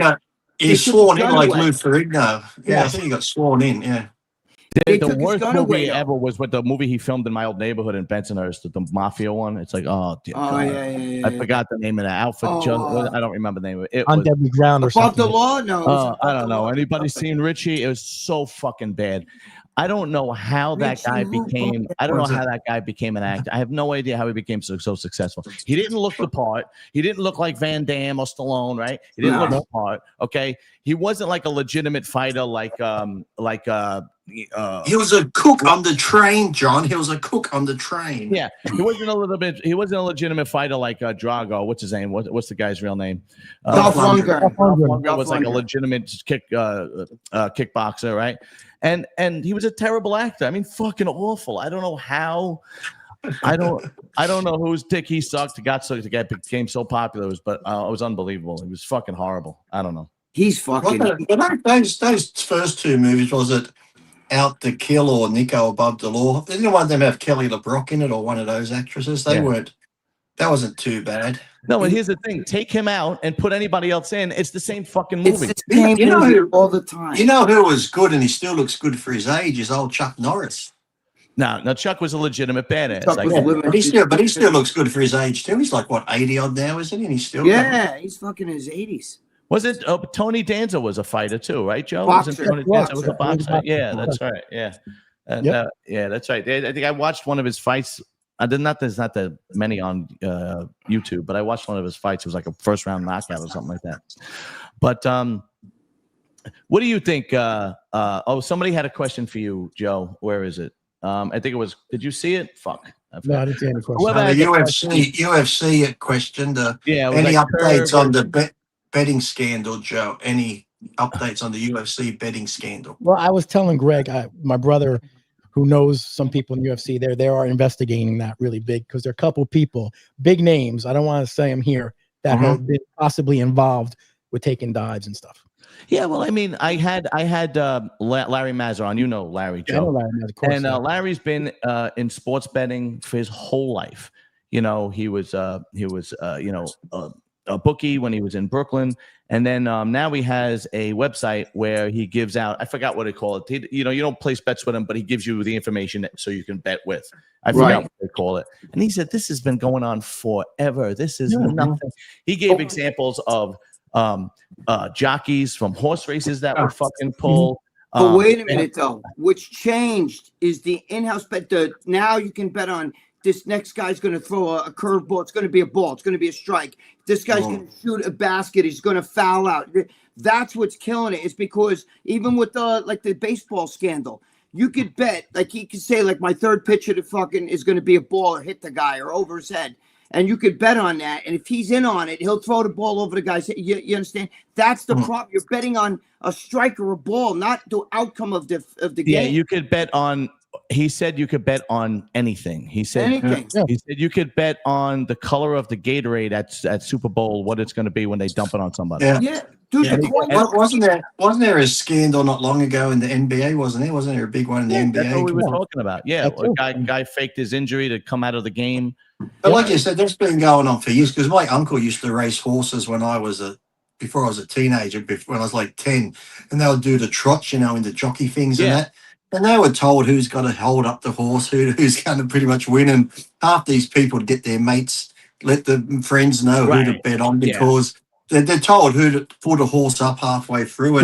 he's sworn in like Lou Ferrigno. Yeah, I think he got sworn in. Yeah. The worst movie ever was with the movie he filmed in my old neighborhood in Bensonhurst, the mafia one. It's like, I forgot the name of that outfit. I don't remember the name of it. On Deadly Ground or something. Above the Law? No. I don't know. Anybody seen Richie? It was so fucking bad. I don't know how that guy became. I don't know how that guy became an actor. I have no idea how he became so successful. He didn't look the part. He didn't look like Van Damme or Stallone, right? He didn't look the part. Okay, he wasn't like a legitimate fighter, like He was a cook on the train, John. He was a cook on the train. Yeah, he wasn't a legitimate fighter like Drago. What's his name? What's the guy's real name? Dolph Lundgren. Dolph Lundgren Dolph was like a Lundgren. legitimate kickboxer, right? And he was a terrible actor. I mean, fucking awful. I don't know how. I don't know whose dick he sucked became so popular. But it was unbelievable. It was fucking horrible. I don't know. He's fucking. Those first two movies, was it Out to Kill or Nico Above the Law? Didn't one of them have Kelly LeBrock in it or one of those actresses? They weren't. That wasn't too bad. No, and here's the thing: take him out and put anybody else in. It's the same fucking movie. It's the same movie all the time. You know who was good and he still looks good for his age is old Chuck Norris. No, Chuck was a legitimate badass. But he still looks good for his age too. He's like what 80 odd now, isn't he? And he's still he's fucking in his 80s. Was it Tony Danza was a fighter too, right, Joe? Boxer. Tony Danza was a boxer. Yeah, that's right. Yeah, yeah, that's right. I think I watched one of his fights. There's not that many on YouTube, but I watched one of his fights. It was like a first round knockout or something like that. But what do you think? Somebody had a question for you, Joe. Where is it? I think it was. Did you see it? Fuck. No, I didn't see any question. The UFC questioned. Any updates on the betting scandal, Joe? Any updates on the UFC betting scandal? Well, I was telling Greg, my brother, who knows some people in the UFC, they are investigating that really big because there are a couple people, big names. I don't want to say them here that have been possibly involved with taking dives and stuff. Yeah, well, I mean, I had Larry Mazur on. You know Larry, Joe. I know Larry Mazur, of course, and Larry's been in sports betting for his whole life. You know, he was a bookie when he was in Brooklyn, and then now he has a website where he gives out. I forgot what they call it. You don't place bets with him, but he gives you the information so you can bet with. I forgot what they call it. And he said this has been going on forever. This is nothing. He gave examples of jockeys from horse races that would fucking pull. But wait a minute, though. What's changed is the in-house bet. Now you can bet on this next guy's going to throw a curveball. It's going to be a ball. It's going to be a strike. This guy's going to shoot a basket. He's going to foul out. That's what's killing it. It's because even with the baseball scandal, you could bet, like he could say, like my third pitcher to fucking is going to be a ball or hit the guy or over his head. And you could bet on that. And if he's in on it, he'll throw the ball over the guy's head. You understand? That's the problem. You're betting on a strike or a ball, not the outcome of the game. Yeah, you could bet on. He said you could bet on anything. He said anything. He said you could bet on the color of the Gatorade at Super Bowl, what it's going to be when they dump it on somebody. Yeah. Dude, wasn't there a scandal not long ago in the NBA? Wasn't there a big one in the NBA? That's what we were talking about. Yeah, a guy faked his injury to come out of the game. But like you said, that's been going on for years. Because my uncle used to race horses when I was before I was a teenager, when I was like 10, and they would do the trots, in the jockey things and that. And they were told who's got to hold up the horse, who's going to pretty much win. And half these people get their mates, let the friends know who to bet on because they're told who to pull the horse up halfway through.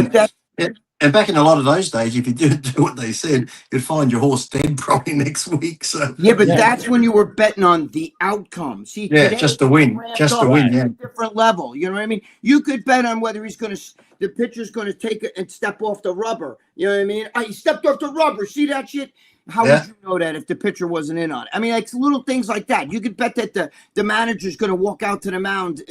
And back in a lot of those days, if you didn't do what they said, you'd find your horse dead probably next week. So that's when you were betting on the outcome. See, just to win, different level. You know what I mean? You could bet on whether the pitcher's going to take it and step off the rubber. You know what I mean? He stepped off the rubber. See that shit? How would you know that if the pitcher wasn't in on it? I mean, like little things like that. You could bet that the manager's going to walk out to the mound.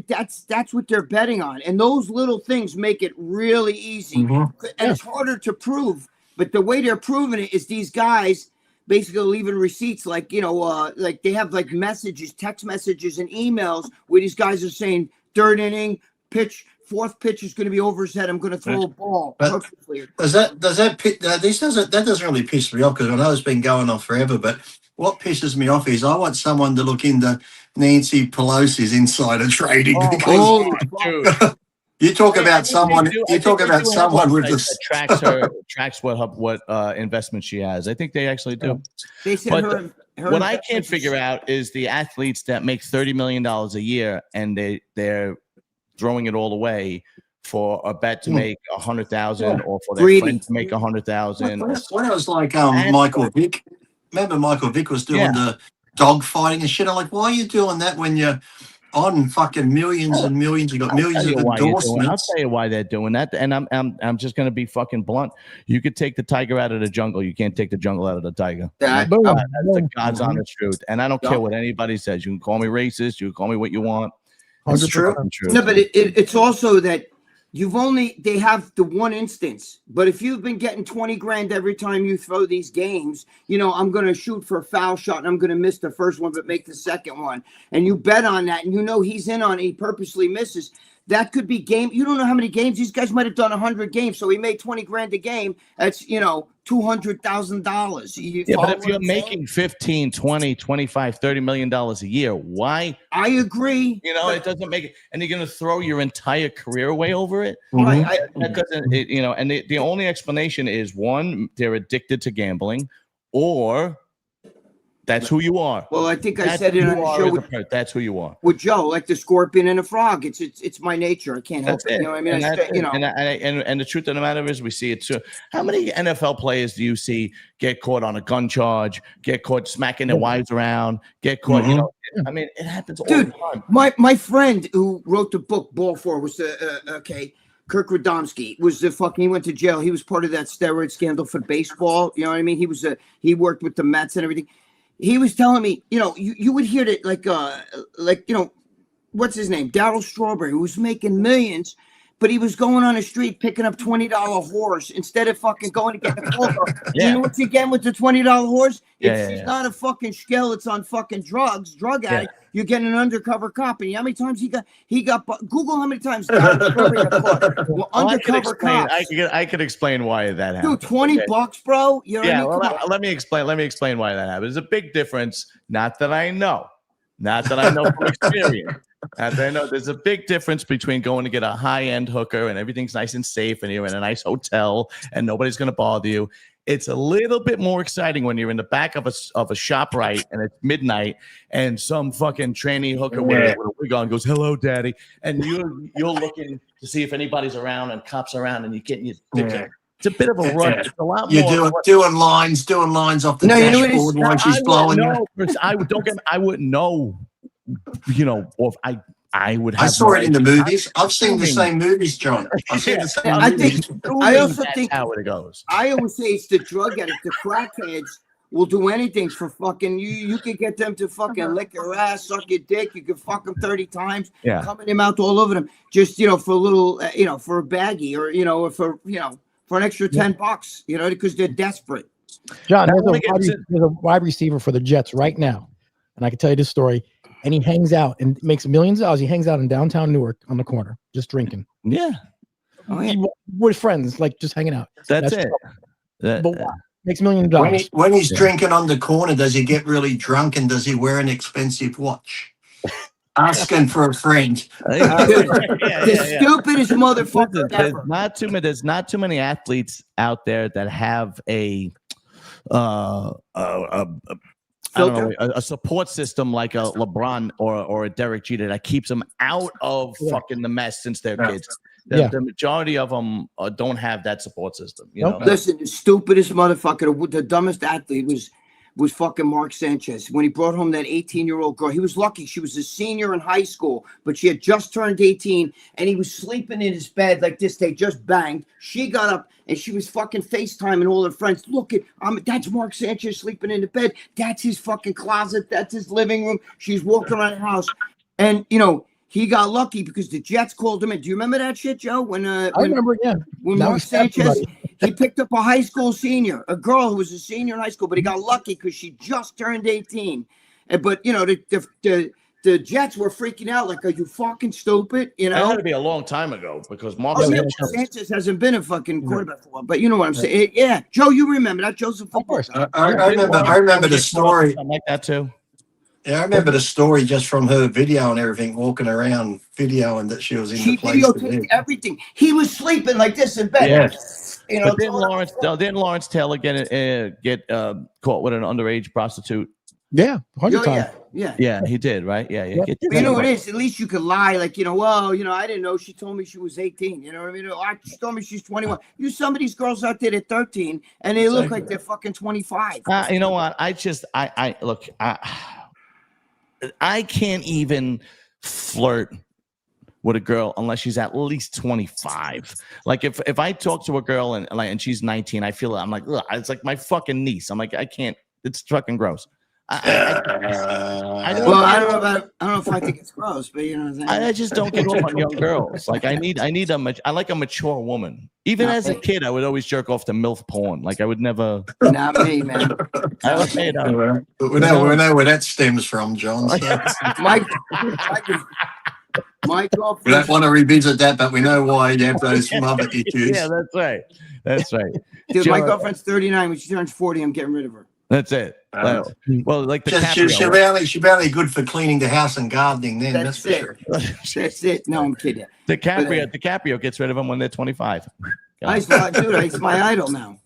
That's what they're betting on. And those little things make it really easy. And it's harder to prove. But the way they're proving it is these guys basically leaving receipts like they have like messages, text messages and emails where these guys are saying third inning, pitch, fourth pitch is going to be over his head. I'm going to throw a ball. That doesn't really piss me off because I know it's been going on forever. But what pisses me off is I want someone to look into Nancy Pelosi's insider trading because you talk about someone. You talk about someone with this tracks what investment she has. I think they actually do. They said what I can't figure out is the athletes that make $30 million a year and they're throwing it all away for a bet to make 100,000 or for their friend to make 100,000. When it was like Michael Vick, remember Michael Vick was doing the dog fighting and shit. I'm like, why are you doing that when you're on fucking millions and millions. You got millions of I'll endorsements. tell you why they're doing that. And I'm just gonna be fucking blunt. You could take the tiger out of the jungle. You can't take the jungle out of the tiger. That- That's the God's honest truth. And I don't care what anybody says. You can call me racist. You can call me what you want. It's true. No, but it's also that they have the one instance. But if you've been getting 20 grand every time you throw these games, I'm going to shoot for a foul shot and I'm going to miss the first one, but make the second one. And you bet on that. And he's in on it. He purposely misses. That could be game. You don't know how many games. These guys might have done 100 games. So he made 20 grand a game. That's, $200,000. Yeah, but if you're making 15, 20, 25, $30 million a year, why? I agree. It doesn't make it. And you're going to throw your entire career away over it? Right. That doesn't, and the only explanation is, one, they're addicted to gambling, or that's who you are. Well, I think I said it on the show. That's who you are. With Joe, like the scorpion and the frog. It's my nature. I can't help it. You know what I mean? And the truth of the matter is, we see it too. How many NFL players do you see get caught on a gun charge, get caught smacking their wives around, get caught? I mean, it happens all the time. My friend who wrote the book Ball 4 was Kirk Radomski he went to jail. He was part of that steroid scandal for baseball. You know what I mean? He worked with the Mets and everything. He was telling me, you would hear that what's his name? Darryl Strawberry, who was making millions, but he was going on the street picking up $20 horse instead of fucking going to get the call. You know what you get with the $20 horse? He's not a fucking shell. It's on fucking drug addict. You're getting an undercover cop. And how many times he got Google how many times undercover cops. I could explain why that happened. Dude, $20, bro. Let me explain why that happened. There's a big difference. Not that I know from experience. There's a big difference between going to get a high-end hooker and everything's nice and safe and you're in a nice hotel and nobody's going to bother you. It's a little bit more exciting when you're in the back of a ShopRite and it's midnight and some fucking tranny hooker with a wig on goes, "Hello, daddy," and you're looking to see if anybody's around and cops around and you're getting your dick. It's a bit of a rush. It's a lot more. You're doing lines off the dashboard while she's blowing you. I wouldn't know. Or I would have. I saw it in the movies. I've seen the same movies, John. I've seen the same movies. I also think how it goes. I always say it's the drug addict. The crackheads will do anything for fucking you. You could get them to fucking lick your ass, suck your dick. You could fuck them 30 times, come in their mouth all over them. Just for a little, for a baggie or for an extra $10, because they're desperate. John, there's a wide receiver for the Jets right now, and I can tell you this story. And he hangs out and makes millions of dollars. He hangs out in downtown Newark on the corner, just drinking. Yeah. With friends, like just hanging out. That's it. But why? Makes millions of dollars. When he's drinking on the corner, does he get really drunk and does he wear an expensive watch? Asking for a friend. The stupidest motherfucker ever. There's not too many athletes out there that have a support system like a LeBron or a Derek Jeter that keeps them out of fucking the mess since they're kids. The majority of them don't have that support system. Listen, the stupidest motherfucker, the dumbest athlete was fucking Mark Sanchez. When he brought home that 18-year-old girl, he was lucky. She was a senior in high school, but she had just turned 18, and he was sleeping in his bed like this. They just banged. She got up, and she was fucking FaceTiming all her friends. Look, that's Mark Sanchez sleeping in the bed. That's his fucking closet. That's his living room. She's walking around the house. And, he got lucky because the Jets called him in. Do you remember that shit, Joe? I remember, when Mark Sanchez, he picked up a high school senior, a girl who was a senior in high school, but he got lucky because she just turned 18. But, the Jets were freaking out like, are you fucking stupid? That had to be a long time ago because Mark Sanchez hasn't been a fucking quarterback for a while. But you know what I'm saying? Yeah, Joe, you remember that? Joseph, of course. I remember the story. Something like that too. Yeah, I remember the story just from her video and everything, walking around videoing that she was in the place. She videotaped everything. He was sleeping like this in bed. Yes. But didn't Lawrence Taylor get caught with an underage prostitute? Yeah, 100 times. Yeah, he did, right? Yeah. But you know what it is? At least you could lie, like, I didn't know. She told me she was 18. You know what I mean? She told me she's 21. Some of these girls out there, they're 13, and they look like they're fucking 25. You know what? I can't even flirt with a girl unless she's at least 25. Like if I talk to a girl and she's 19, I feel I'm like, ugh, it's like my fucking niece. I'm like, I can't. It's fucking gross. I don't Well, I don't know if I think it's gross, but you know what I'm saying. I just don't get off on young girls. Like I like a mature woman. Even as a kid, I would always jerk off to MILF porn. Like I would never. Not me, man. I would say that. But we know where that stems from, John. So. My girlfriend. We don't want to revisit that, but we know why you have those mother issues. Yeah, that's right. That's right. Dude, my girlfriend's 39. When she turns 40, I'm getting rid of her. That's it. Well, like the she's barely good for cleaning the house and gardening. Then that's it. Sure. That's it. No, I'm kidding. DiCaprio gets rid of them when they're 25. He's my idol now.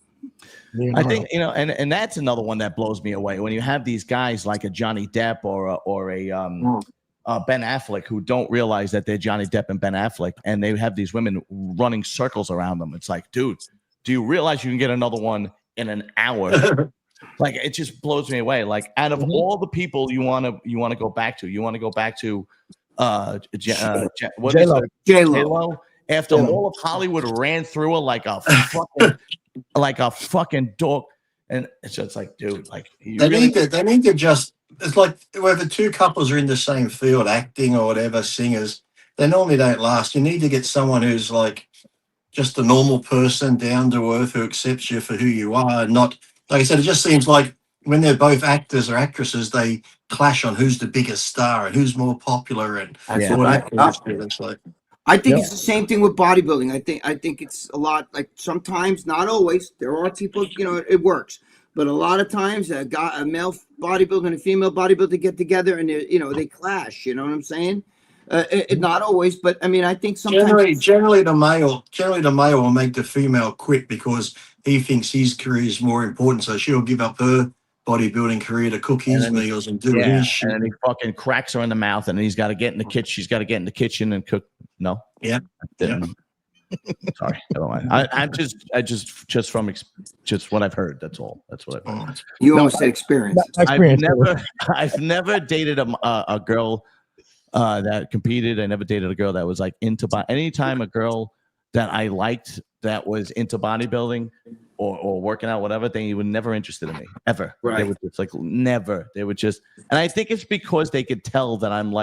I think and that's another one that blows me away when you have these guys like a Johnny Depp or a Ben Affleck who don't realize that they're Johnny Depp and Ben Affleck, and they have these women running circles around them. It's like, dude, do you realize you can get another one in an hour? Like it just blows me away. Like out of all the people you want to go back to, J-Lo. After all of Hollywood ran through her like a fucking dog, and it's just like, dude, like they need to just. It's like whether two couples are in the same field, acting or whatever, singers, they normally don't last. You need to get someone who's like just a normal person, down to earth, who accepts you for who you are, and not. Like I said, it just seems like when they're both actors or actresses, they clash on who's the biggest star and who's more popular and all that kind of stuff. It's like, I think it's the same thing with bodybuilding. I think it's a lot like sometimes, not always. There are people, it works, but a lot of times a male bodybuilder and a female bodybuilder get together and they clash. You know what I'm saying? Not always, but I mean, I think sometimes generally the male will make the female quit because he thinks his career is more important, so she'll give up her bodybuilding career to cook his meals and do his shit. And then he fucking cracks her in the mouth, and he's got to get in the kitchen. She's got to get in the kitchen and cook. No, sorry, never mind. I'm just from what I've heard. That's all. That's what I've heard. You almost said experience. I've never dated a girl that competed. I never dated a girl that was like into anytime a girl that I liked that was into bodybuilding or working out, whatever, they were never interested in me ever. Right. They were just like never. They would just, and I think it's because they could tell that I'm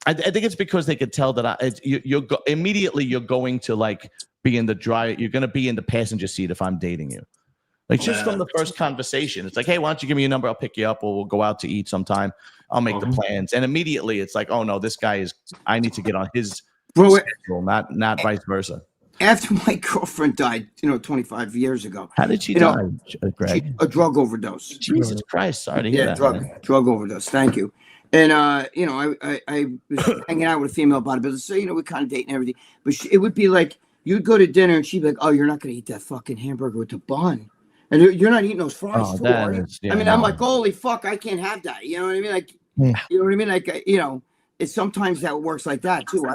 I think it's because they could tell that immediately you're going to like be in you're going to be in the passenger seat if I'm dating you. Like just from the first conversation, it's like, hey, why don't you give me your number? I'll pick you up, or we'll go out to eat sometime. I'll make the plans. And immediately it's like, oh no, this guy I need to get on his schedule, not vice versa. After my girlfriend died, 25 years ago. How did she die, Greg? A drug overdose. Jesus Christ. Sorry to hear that. Drug overdose. Thank you. And, I was hanging out with a female bodybuilder. So, we kind of date and everything. But it would be like, you'd go to dinner and she'd be like, oh, you're not going to eat that fucking hamburger with the bun. And you're not eating those fries too, are you? I'm like, holy fuck, I can't have that. You know what I mean? Like, you know what I mean? Like, it's sometimes that works like that too.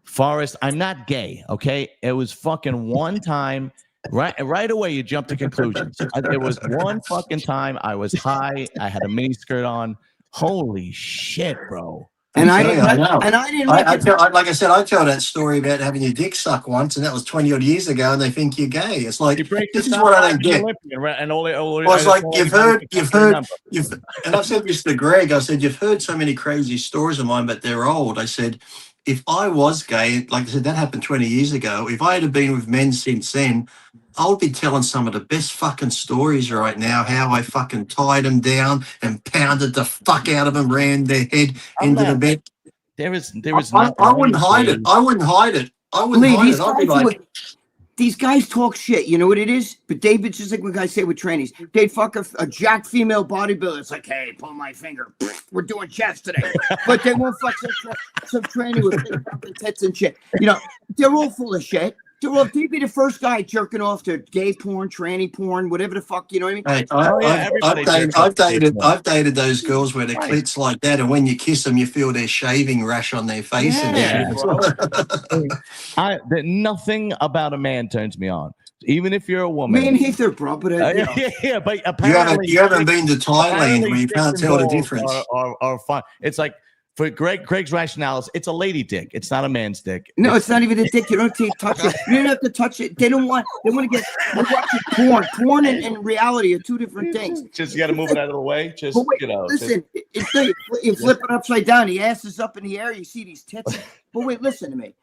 Forrest, I'm not gay, okay? It was fucking one time. Right away, you jump to conclusions. It was one fucking time. I was high. I had a mini skirt on. Holy shit, bro. And I didn't. Like I said, I tell that story about having your dick sucked once, and that was 20 odd years ago, and they think you're gay. It's like this is what I don't get. It's like you've heard, and I've said this to Greg. I said you've heard so many crazy stories of mine, but they're old. I said if I was gay, like I said, that happened 20 years ago. If I had been with men since then, I would be telling some of the best fucking stories right now, how I fucking tied them down and pounded the fuck out of them, ran their head into the bed. There is I wouldn't hide it. I wouldn't hide it. I'd be like, these guys talk shit. You know what it is? But David's just like what guys say with trainees. They'd fuck a jacked female bodybuilder. It's like, hey, pull my finger. We're doing chest today. But they won't fuck some trainee with big fucking tits and shit. They're all full of shit. They'd be the first guy jerking off to gay porn, tranny porn, whatever the fuck, you know what I mean? I've dated those girls where the clit's like that, and when you kiss them, you feel their shaving rash on their face. Nothing about a man turns me on. Even if you're a woman. Me and Heath are bro, but yeah, but apparently You haven't been to Thailand apparently where you dicks can't and tell the balls difference. Are fun. It's like for Greg's rationale, it's a lady dick. It's not a man's dick. No, it's not even a dick. You don't have to touch it. You don't have to touch it. They want to get. They're watching porn and reality are two different things. Just you got to move it out of the way. Just But wait, you know. listen. You flip it upside down. The ass is up in the air. You see these tits. But wait, listen to me.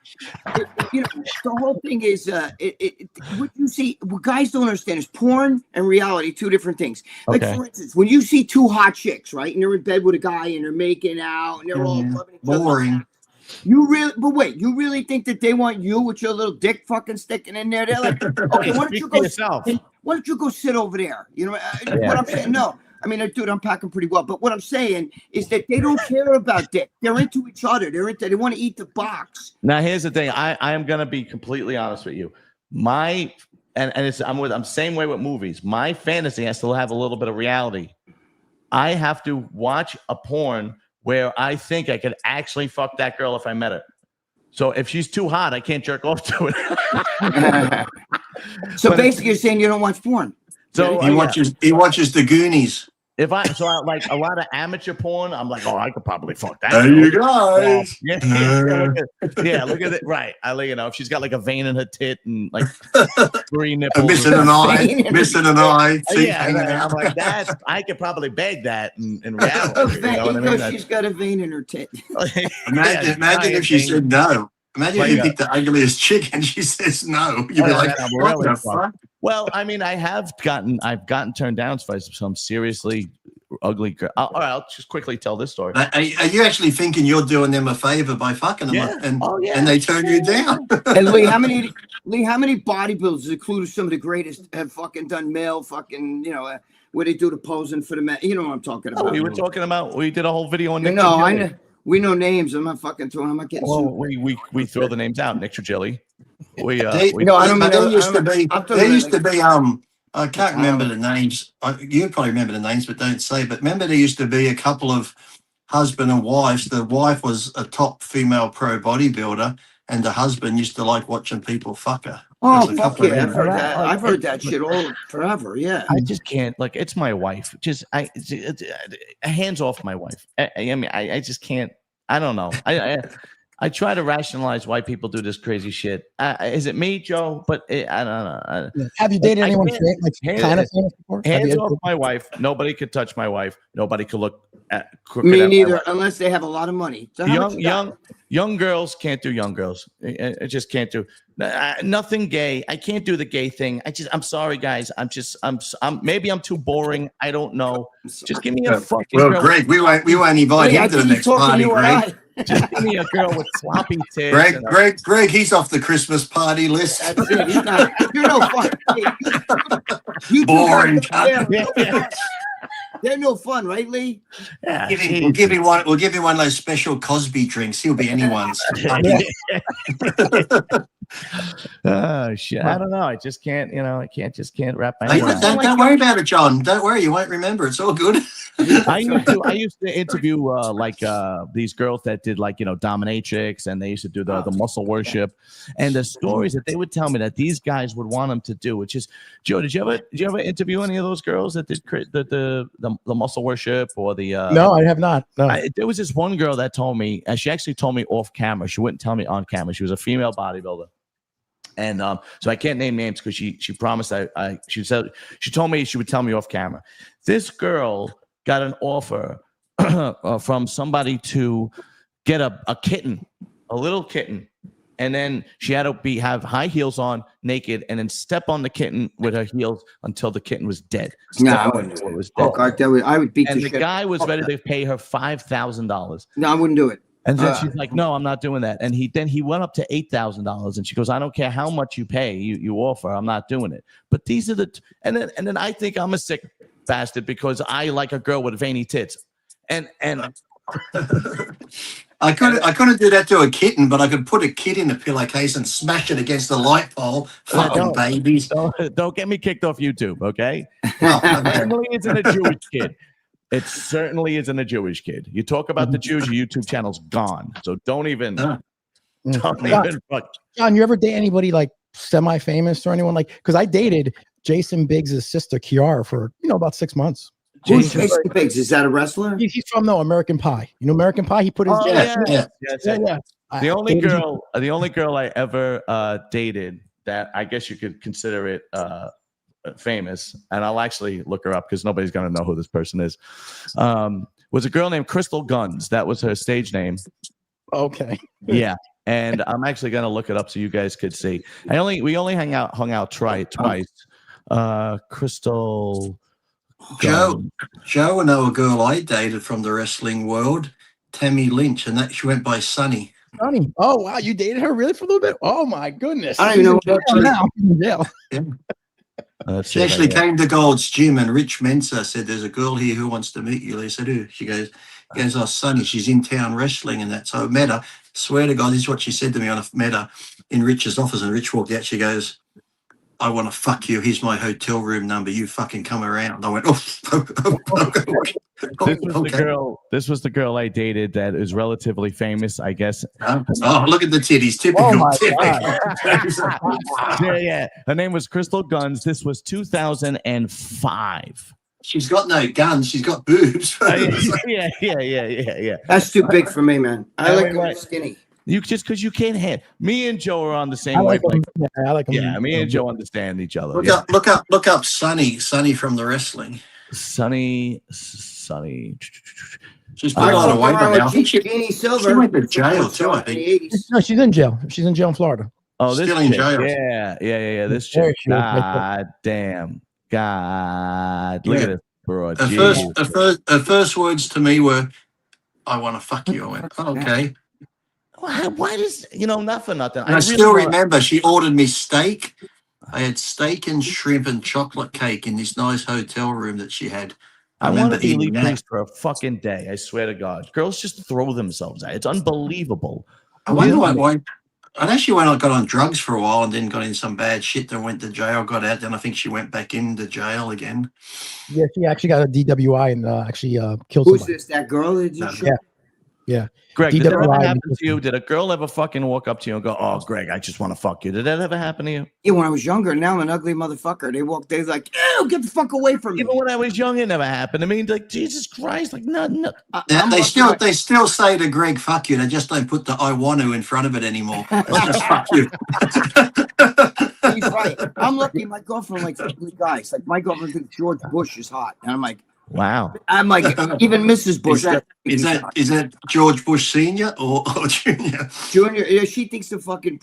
The whole thing is what you see. What guys don't understand is porn and reality, two different things. Like for instance, when you see two hot chicks, right, and they're in bed with a guy and they're making out and they're all loving each other. Boring. You really think that they want you with your little dick fucking sticking in there? They're like, okay, why don't you go sit over there? You know what I'm saying? No. I mean, dude, I'm packing pretty well. But what I'm saying is that they don't care about dick. They're into each other. They want to eat the box. Now, here's the thing. I am gonna be completely honest with you. I'm same way with movies. My fantasy has to have a little bit of reality. I have to watch a porn where I think I could actually fuck that girl if I met her. So if she's too hot, I can't jerk off to it. So basically, you're saying you don't watch porn. So He watches the Goonies. I like a lot of amateur porn, I'm like, I could probably fuck that. There you guys. Yeah, look at it. Right. If she's got like a vein in her tit and like 3 nipples. Missing an eye. Teeth Yeah, hanging out. I'm like that. I could probably beg that in reality. You know what I mean? She's got a vein in her tit. Imagine if she said no. Imagine if you picked the ugliest chick and she says no. You'd be like, what the fuck? Well, I mean, I've gotten turned down by some seriously ugly girl. All right, I'll just quickly tell this story. Are you actually thinking you're doing them a favor by fucking them and they turn you down? And Lee, how many bodybuilders, including some of the greatest, have fucking done male fucking, where they do the posing for the men? You know what I'm talking about? We were talking about. We did a whole video on. I know. We know names. I'm not fucking throwing. I'm not getting. Well, we throw the names out. Nick Trigilli. There used to be. I can't remember the names. You probably remember the names, but don't say. But remember, there used to be a couple of husband and wives. The wife was a top female pro bodybuilder, and the husband used to like watching people fuck her. Oh, fuck yeah. I've heard that shit all forever. Yeah. I just can't, it's my wife. Hands off my wife. I just can't. I don't know. I try to rationalize why people do this crazy shit. Is it me, Joe? But I don't know. Have you dated anyone kind of famous before? Hands off my wife. Nobody could touch my wife. Nobody could look crooked. Me neither, unless they have a lot of money. So young girls can't do young girls. I just can't do nothing gay. I can't do the gay thing. I'm sorry, guys. Maybe I'm too boring. I don't know. Just give me a fucking girl. Greg, we won't invite him to the next party, Greg. Just give me a girl with floppy tits. Greg, he's off the Christmas party list. That's it. You're no fun. Boring. They're no fun, right, Lee? Yeah, we'll give you one of those special Cosby drinks. He'll be anyone's. Oh shit! I don't know. I just can't. I can't wrap my head around. Don't worry about it, John. Don't worry. You won't remember. It's all good. I used to interview these girls that did dominatrix, and they used to do the muscle worship, and the stories that they would tell me that these guys would want them to do. Which is, Joe, did you ever interview any of those girls that did the muscle worship or the? No, I have not. No. There was this one girl that told me, and she actually told me off camera. She wouldn't tell me on camera. She was a female bodybuilder. And so I can't name names because she promised she told me she would tell me off camera. This girl got an offer from somebody to get a kitten, a little kitten, and then she had to have high heels on, naked, and then step on the kitten with her heels until the kitten was dead. I wouldn't do it. Was dead. I would beat and the guy was ready to pay her $5,000. No, I wouldn't do it. And then she's like, "No, I'm not doing that." And he went up to $8,000, and she goes, "I don't care how much you pay, you offer. I'm not doing it." But these are and then I think I'm a sick bastard because I like a girl with veiny tits, and I couldn't do that to a kitten, but I could put a kid in a pillowcase and smash it against the light pole. Fucking babies! Don't get me kicked off YouTube, okay? Certainly isn't a Jewish kid. It certainly isn't a Jewish kid. You talk about the Jews, your YouTube channel's gone. So don't even fuck. John, you ever date anybody semi-famous or anyone like? Because I dated Jason Biggs' sister Kiara for about 6 months. Who's Jason Biggs? Is that a wrestler? He's from American Pie. You know American Pie? He put his Yeah. The only girl I ever dated that I guess you could consider it famous, and I'll actually look her up because nobody's gonna know who this person is. Was a girl named Crystal Guns. That was her stage name. Okay. Yeah. And I'm actually gonna look it up so you guys could see. We only hung out twice. Crystal Joe, I know a girl I dated from the wrestling world, Tammy Lynch, and that she went by Sunny. Sunny. Oh wow, you dated her really for a little bit? Oh my goodness. I don't even know what now. Yeah. She actually came to Gold's Gym, and Rich Mensa said, "There's a girl here who wants to meet you." They said, "Who?" She goes, "Oh, Sunny, she's in town wrestling," and that. So I met her. Swear to God, this is what she said to me. I met her in Rich's office, and Rich walked out. She goes, "I want to fuck you. Here's my hotel room number. You fucking come around." I went, "Oh." This was the girl I dated that is relatively famous, I guess. Oh, look at the titties. Typical. Yeah. Her name was Crystal Guns. This was 2005. She's got no guns. She's got boobs. Yeah. That's too big for me, man. I like them skinny. You just because you can't hit. Me and Joe are on the same wavelength. I like them. Yeah, me and Joe understand each other. Look up Sunny from the wrestling. Sunny. She's put a lot of weight on now. She went to jail too, I think. No, she's in jail. She's in jail in Florida. Oh, this Still in jail. Yeah. This chick. God damn. God. Look at this broad. Her first words to me were, "I want to fuck you." I went, "Oh, okay." Why does not for nothing? And I still remember she ordered me steak. I had steak and shrimp and chocolate cake in this nice hotel room that she had. I want to be Lee Priest for a fucking day. I swear to God, girls just throw themselves at it. It's unbelievable. I wonder why. I know she got on drugs for a while and then got in some bad shit. Then went to jail, got out. Then I think she went back into jail again. Yeah, she actually got a DWI and killed somebody. Who's this? That girl that you shot? Yeah. Greg, did that ever happen to you? Did a girl ever fucking walk up to you and go, "Oh, Greg, I just want to fuck you"? Did that ever happen to you? Yeah, when I was younger. Now I'm an ugly motherfucker. They're like, "Ew, get the fuck away from me." Even when I was young, it never happened. I mean, like, Jesus Christ, like, no. They still say to Greg, "Fuck you." They just don't put the "I want to" in front of it anymore. It's just "fuck you." He's right. I'm lucky. My girlfriend likes ugly guys. Like my girlfriend thinks George Bush is hot, and I'm like, wow. I'm like, even Mrs. Bush. Is that George Bush Senior or Junior? Junior. Yeah, she thinks the fucking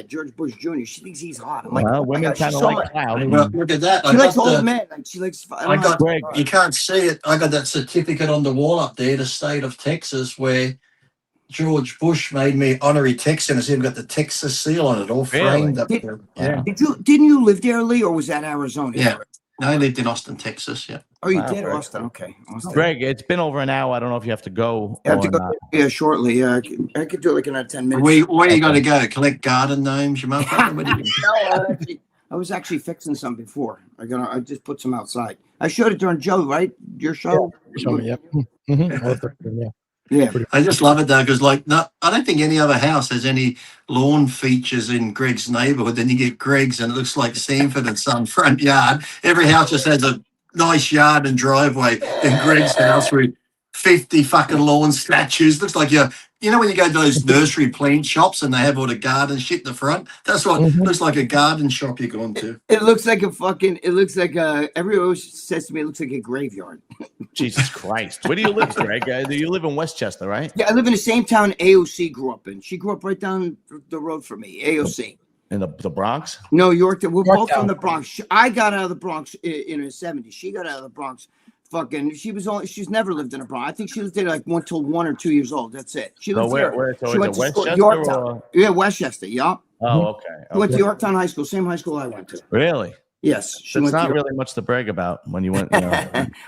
George Bush Junior. She thinks he's hot. I'm like, women kind of like wow. Well, look at that. She likes old men. Like she likes. Greg. You can't see it. I got that certificate on the wall up there, the state of Texas, where George Bush made me honorary Texan. It's even got the Texas seal on it, all framed up there. Yeah. Didn't you live there, Lee, or was that Arizona? Yeah. No, I lived in Austin, Texas. Yeah. Oh, you did, Austin. Okay. Greg, it's been over an hour. I don't know if you have to go. I have to go. Yeah, shortly. Yeah, I could do it like another 10 minutes. Where you got to go? Collect garden gnomes, you motherfucker? I was actually fixing some before. I just put some outside. I showed it during Joe, right? Your show. Yeah. Yeah. Yeah, I just love it though, because I don't think any other house has any lawn features in Greg's neighborhood. Then you get Greg's, and it looks like Sanford and Son front yard. Every house just has a nice yard and driveway. In Greg's house, with 50 fucking lawn statues. Looks like you know when you go to those nursery plant shops and they have all the garden shit in the front. That's what looks like a garden shop you're going to. It looks like everyone always says to me, it looks like a graveyard. Jesus Christ. Where do you live, Greg? You live in Westchester, right? Yeah, I live in the same town AOC grew up in. She grew up right down the road from me, AOC. In the Bronx? No, Yorktown. We're both from the Bronx. I got out of the Bronx in the 70s. She got out of the Bronx. She's never lived in a Bronx. I think she lived there like until 1 or 2 years old. That's it. She lived there. She went to school, Yorktown. Yeah, Westchester. Yeah. Oh, okay. She went to Yorktown High School, same high school I went to. Really? Yes. It's not really much to brag about when you went.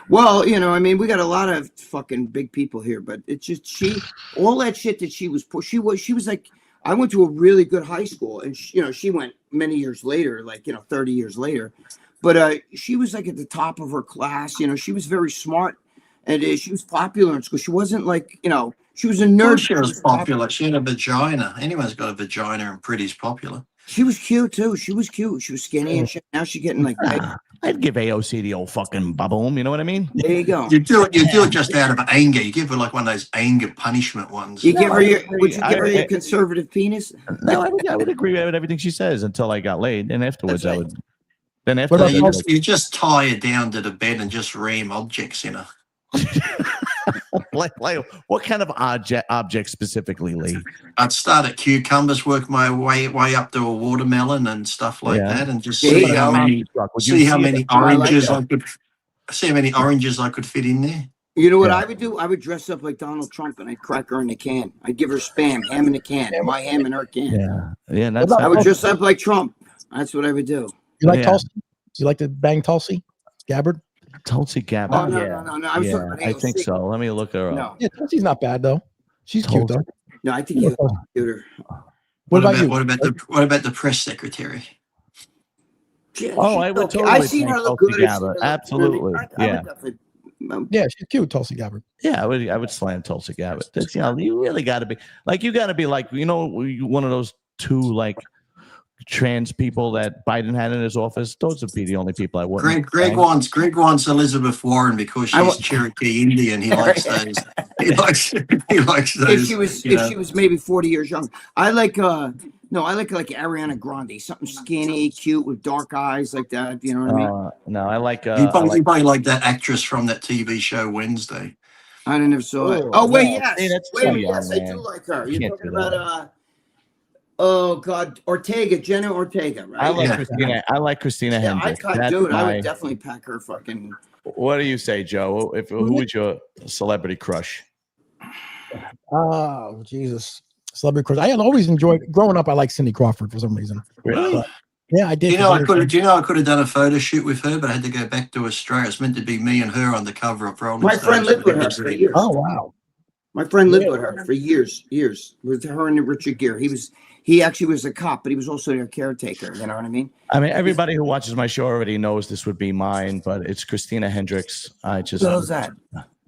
Well, I mean, we got a lot of fucking big people here, but it's just all that shit that she was she was like, I went to a really good high school, and she went many years later, like 30 years later. But she was like at the top of her class. She was very smart, and she was popular in school. She wasn't like, she was a nerd. She was popular. She had a vagina. Anyone's got a vagina and pretty's popular. She was cute too. She was cute. She was skinny and shit. Now she's getting like big. I'd give AOC the old fucking baboom. You know what I mean? There you go. You do it just out of anger. You give her like one of those anger punishment ones. You give her your, agree. would you give her your conservative penis? No, I would agree with everything she says until I got laid, and afterwards That's I right. would. Then afterwards, You just tie her down to the bed and just ram objects in her. like what kind of object specifically, Lee? I'd start at cucumbers, work my way up to a watermelon and stuff like that, and just There see you how go. many oranges I could see how many oranges I could fit in there. You know what I would do? I would dress up like Donald Trump and I'd crack her in the can. I'd give her spam, ham in a can, my ham in her can. Yeah. That's. I would dress up like Trump. That's what I would do. You like Tulsi? Do you like to bang Tulsi Gabbard? Tulsi Gabbard. Oh, no. I was talking about I think so. Let me look her up. No. Yeah, Tulsi's not bad though. She's cute though. No, I think you're cuter. What about you? What about the press secretary? Oh, I would totally. I've seen her look good. Absolutely. Yeah. Yeah, she's cute, Tulsi Gabbard. Yeah, I would slam Tulsi Gabbard. That's, you really got to be like, one of those two like trans people that Biden had in his office. Those would be the only people I wouldn't. Greg wants Elizabeth Warren because she's Cherokee Indian. He likes those. He likes those. If she was maybe 40 years younger, I like Ariana Grande, something skinny, cute with dark eyes like that. You know what I mean? No, I like. You probably like that actress from that TV show Wednesday. I never saw it. Oh wait, yes, yes, I do like her. You're talking about oh God, Jenna Ortega, right? I like Christina. I like Christina Hendricks. I would definitely pack her fucking. What do you say, Joe? Who was your celebrity crush? Oh Jesus, celebrity crush. I had always enjoyed growing up. I like Cindy Crawford for some reason. Really? Yeah, I did. I could have done a photo shoot with her, but I had to go back to Australia. It's meant to be me and her on the cover of Rolling Stone. My friend lived with her for years. Oh wow. My friend lived with her for years. With her and Richard Gere. He actually was a cop, but he was also their caretaker. You know what I mean? I mean, everybody who watches my show already knows this would be mine, but it's Christina Hendricks. Who's that?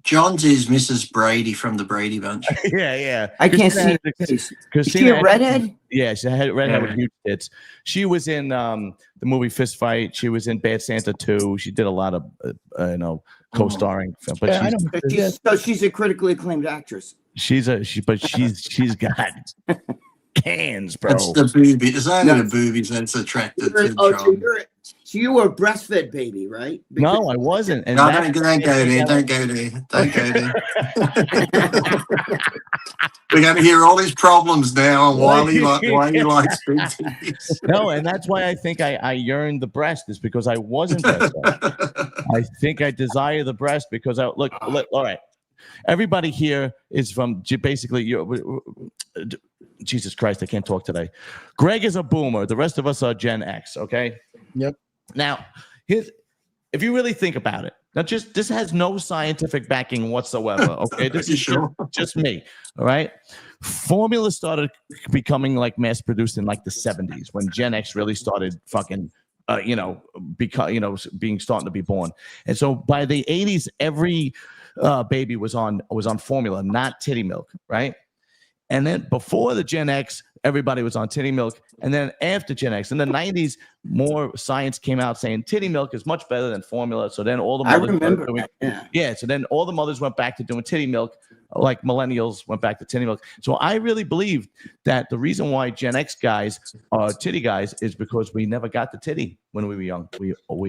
John's is Mrs. Brady from the Brady Bunch. Yeah. I can't see her face. Is she a redhead? Yeah, she's a redhead with huge tits. She was in the movie Fist Fight. She was in Bad Santa 2. She did a lot of co-starring. But she's a critically acclaimed actress. She's got cans, bro. That's the booby. It's only the boobies that's attracted to John. So you were a breastfed baby, right? No, I wasn't. And don't go there. Don't go there. We're going to hear all these problems now on why he likes big titties. No, and that's why I think I yearned the breast is because I wasn't breastfed. I think I desire the breast because all right. Everybody here is from basically Jesus Christ, I can't talk today. Greg is a boomer. The rest of us are Gen X, okay? Yep. Now, if you really think about it, this has no scientific backing whatsoever, okay? This is just me, all right? Formula started becoming like mass produced in like the 70s when Gen X really started fucking starting to be born. And so by the 80s, every baby was on formula, not titty milk, right? And then before the Gen X, everybody was on titty milk. And then after Gen X, in the 90s, more science came out saying titty milk is much better than formula. So then all the mothers so then all the mothers went back to doing titty milk, like millennials went back to titty milk. So I really believe that the reason why Gen X guys are titty guys is because we never got the titty when we were young.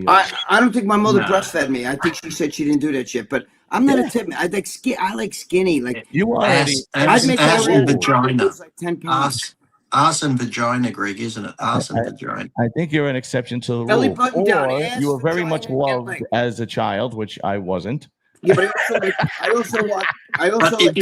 I don't think my mother breastfed me. I think she said she didn't do that shit, but I'm not a tip. I like skinny. Like you already. Ass and vagina. Like 10 pounds. Ass and vagina, Greg, isn't it? Ass and vagina. I think you're an exception to the Belly rule. button down, Or ass, you were very vagina, much loved as a child, which I wasn't. Yeah, but I also if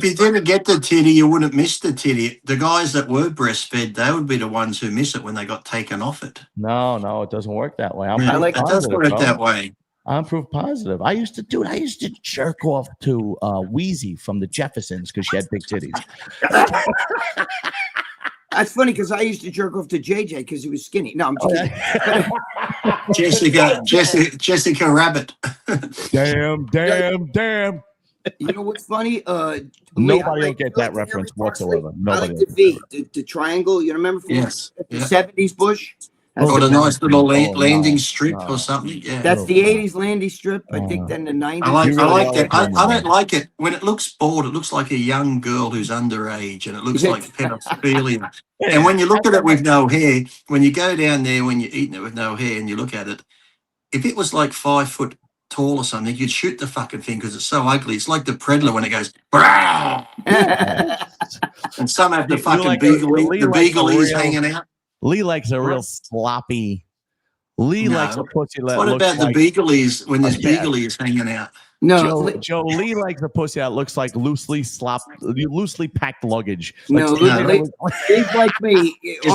you didn't get the titty, you wouldn't miss the titty. The guys that were breastfed, they would be the ones who miss it when they got taken off it. No, it doesn't work that way. It does work that way. I'm proof positive. I used to jerk off to Wheezy from the Jeffersons because she had big titties. That's funny because I used to jerk off to JJ because he was skinny. No, I'm just kidding. Jessica Rabbit. Damn. You know what's funny? Nobody will get that reference whatsoever. I Nobody. like the V, the triangle. You remember from Yes. the Yeah. 70s Bush? That's, Or the, a nice little landing no, strip no. or something. Yeah. that's the 80s landing strip. I think then the 90s. I like You really that. are a I woman, don't man. like it when it looks bored. It looks like a young girl who's underage, and it looks like pedophilia. And when you look at it with no hair, when you go down there when you're eating it with no hair, and you look at it, if it was like 5 foot tall or something, you'd shoot the fucking thing because it's so ugly. It's like the Predator when it goes, "Brah!" and some have the You fucking like beagle, Lee the likes beagle a ears real- hanging out. Lee likes a real sloppy. Lee likes a No. pussy that What looks about the like beagle ears when there's Yeah. beagle ears hanging out? no, Joe Lee likes a pussy that looks like loosely packed luggage. No, Lee's like me. It's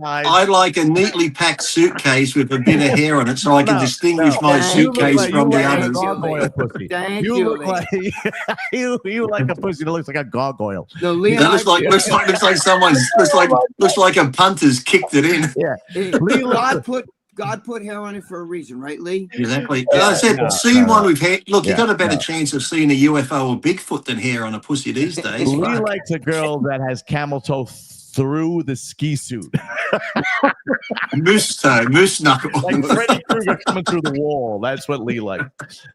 I like a neatly packed suitcase with a bit of hair on it so I can distinguish my suitcase from the others. Gargoyle pussy. You look like you like a pussy that looks like a gargoyle. No, Lee, That looks like someone's looks like a punter's kicked it in. Yeah. Lee, God put hair on it for a reason, right, Lee? Exactly. Yeah, I said, seeing one with hair. Look, you Yeah, got a better no. chance of seeing a UFO or Bigfoot than hair on a pussy these days. Lee Fuck. likes a girl that has camel toe through the ski suit. Moose toe, moose knuckle. Like Freddy Krueger coming through the wall. That's what Lee likes.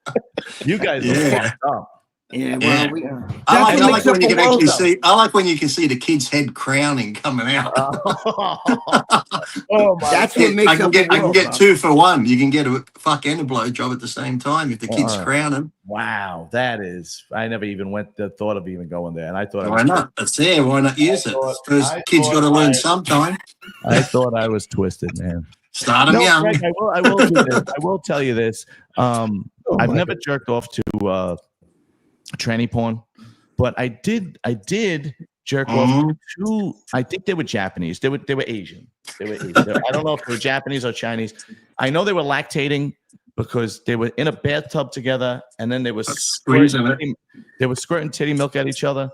You guys are fucked up. Yeah, Yeah. well, I like makes when up you the can world, actually though. see. I like when you can see the kid's head crowning coming out. Oh my! That's what makes I can up get the world, 2 for 1. You can get a fuck and a blowjob at the same time if the kid's Alright. crowning. Wow, that is. I never even thought of even going there, and I thought Why not? It's there. Why not use it? First, I kids thought got to learn I- sometime. I thought I was twisted, man. Start them young. Greg, I will do this. I will tell you this. I've never jerked off to tranny porn, but I did jerk off to. I think they were Japanese. They were Asian. They were Asian. I don't know if they were Japanese or Chinese. I know they were lactating because they were in a bathtub together, and then they were Squeezing it. They were squirting titty milk at each other.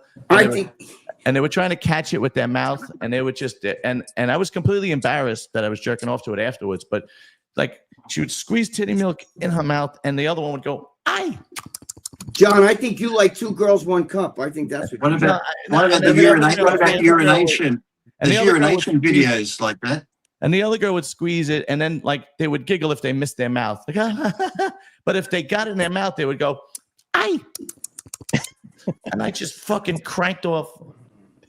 And they were trying to catch it with their mouth, and they would just and I was completely embarrassed that I was jerking off to it afterwards. But like she would squeeze titty milk in her mouth, and the other one would go, "Aye." John, I think you like 2 girls, 1 cup. I think that's What about and the the urination? other What about girl- urination? and the There's other girl urination would- videos like that. And the other girl would squeeze it, and then like they would giggle if they missed their mouth. Like, but if they got it in their mouth, they would go, "Aye." And I just fucking cranked off.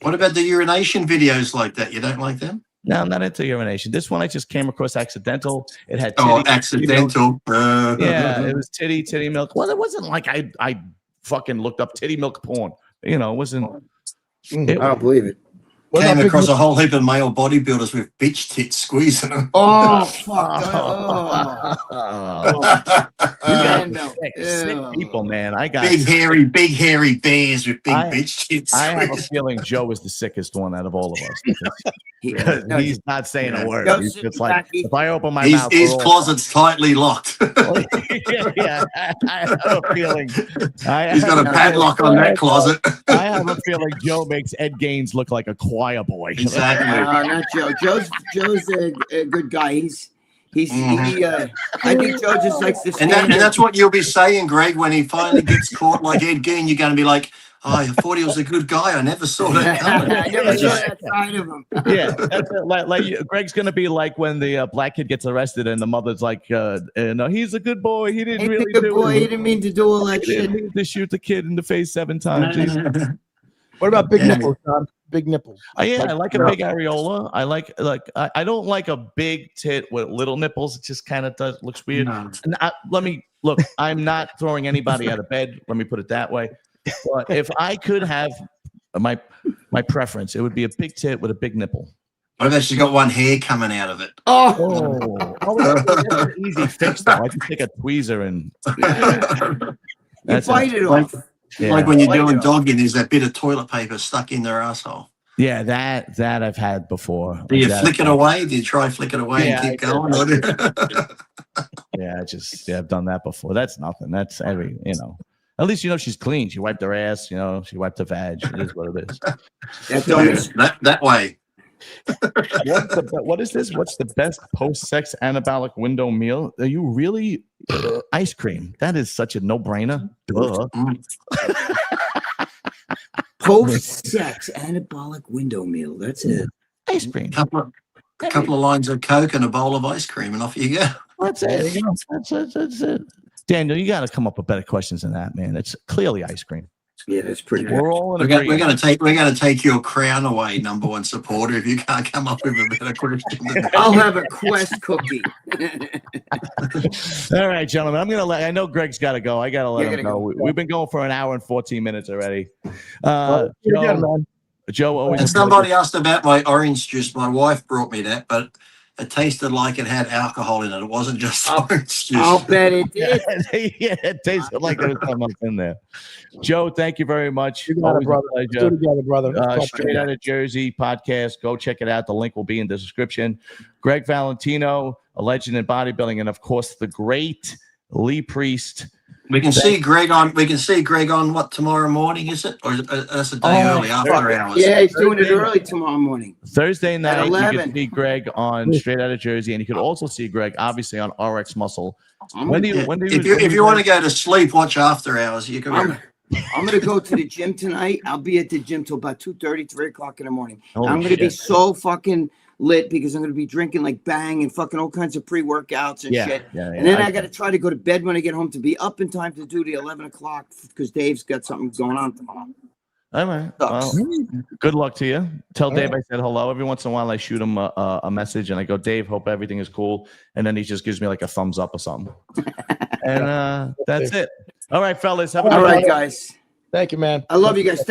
What about the urination videos like that? You don't like them? No, I'm not into urination. This one I just came across accidental. It had Oh, titty, accidental. yeah, it was titty milk. Well, it wasn't like I fucking looked up titty milk porn. You know, it wasn't. I don't believe it. What Came about across big a whole heap of male bodybuilders with bitch tits squeezing them. Oh, fuck. You guys no. are sick people, man. I got. Big hairy bears with big bitch tits. I have a feeling Joe is the sickest one out of all of us. Because No, he's not saying a word. No, He's sit just like, back. if I open my His mouth, we're all- closet's tightly locked. yeah, I have a feeling. He's got a padlock on that closet. I have a feeling Joe makes Ed Gaines look like a choir boy. Exactly. not Joe. Joe's a good guy. I think Joe just likes to And stand that's what you'll be saying, Greg, when he finally gets caught like Ed Gein. You're going to be like, "Oh, I thought he was a good guy. I never saw that coming." I never saw that side of him. Yeah, that's it. Like Greg's gonna be like when the black kid gets arrested and the mother's like, "No, he's a good boy. He didn't He's a really good do boy. it. He didn't mean to do all that He didn't shit. mean to shoot the kid in the face 7 times." What about big Yeah. nipples, John? Big nipples. Yeah, I like a big areola. I don't like a big tit with little nipples. It just kind of looks weird. No. And let me look. I'm not throwing anybody out of bed. Let me put it that way. But if I could have my preference, it would be a big tit with a big nipple. What if she's got one hair coming out of it? Oh, That's an easy fix though. I can take a tweezer and you bite it off. yeah. Like when you're Like doing it. dogging, there's that bit of toilet paper stuck in their asshole. Yeah, that I've had before. Do you That- flick it away? Do you try flick it away Yeah, and keep I going? Yeah, I've done that before. That's nothing. That's At least she's clean. She wiped her ass. She wiped her vag. It is what it is. that way. What is this? What's the best post-sex anabolic window meal? Are you really Ice cream. That is such a no-brainer. Duh. Post-sex anabolic window meal. That's it. Ice cream. A couple of lines of Coke and a bowl of ice cream, and off you go. That's it. That's it. Daniel, you got to come up with better questions than that, man. It's clearly ice cream. Yeah, that's pretty good. We're all in We're going to take your crown away, number one supporter, if you can't come up with a better question than that. I'll have a Quest cookie. All right, gentlemen. I'm gonna I know Greg's got to go. I got to let him go. go. We've been going for an hour and 14 minutes already. Joe, always. And somebody asked about my orange juice. My wife brought me that, but it tasted like it had alcohol in it. It wasn't just orange juice. I'll bet it did. Yeah, it tasted like there was something else in there. Joe, thank you very much. You got it, brother. Do together, brother. Straight Out of Jersey podcast. Go check it out. The link will be in the description. Greg Valentino, a legend in bodybuilding, and of course the great Lee Priest. We can see Greg on. We can see Greg on what, tomorrow morning? Is it, or that's a day early after hours? Yeah, he's doing it early tomorrow morning. Thursday night, you 11. can see Greg on Straight Out of Jersey, and you could also see Greg obviously on RX Muscle. If you want to go to sleep, watch After Hours. You can. I'm going to go to the gym tonight. I'll be at the gym till about 2:30, 3 o'clock in the morning. Holy I'm going to be shit. so fucking lit because I'm going to be drinking like Bang and fucking all kinds of pre-workouts and shit. And then I got to try to go to bed when I get home to be up in time to do the 11 o'clock because Dave's got something going on tomorrow. All right. Well, good luck to you. Tell Dave I said hello. Every once in a while, I shoot him a message and I go, Dave, hope everything is cool. And then he just gives me like a thumbs up or something. And that's it. All right, fellas. Have a good All right, night. guys. Thank you, man. I love you guys. Thank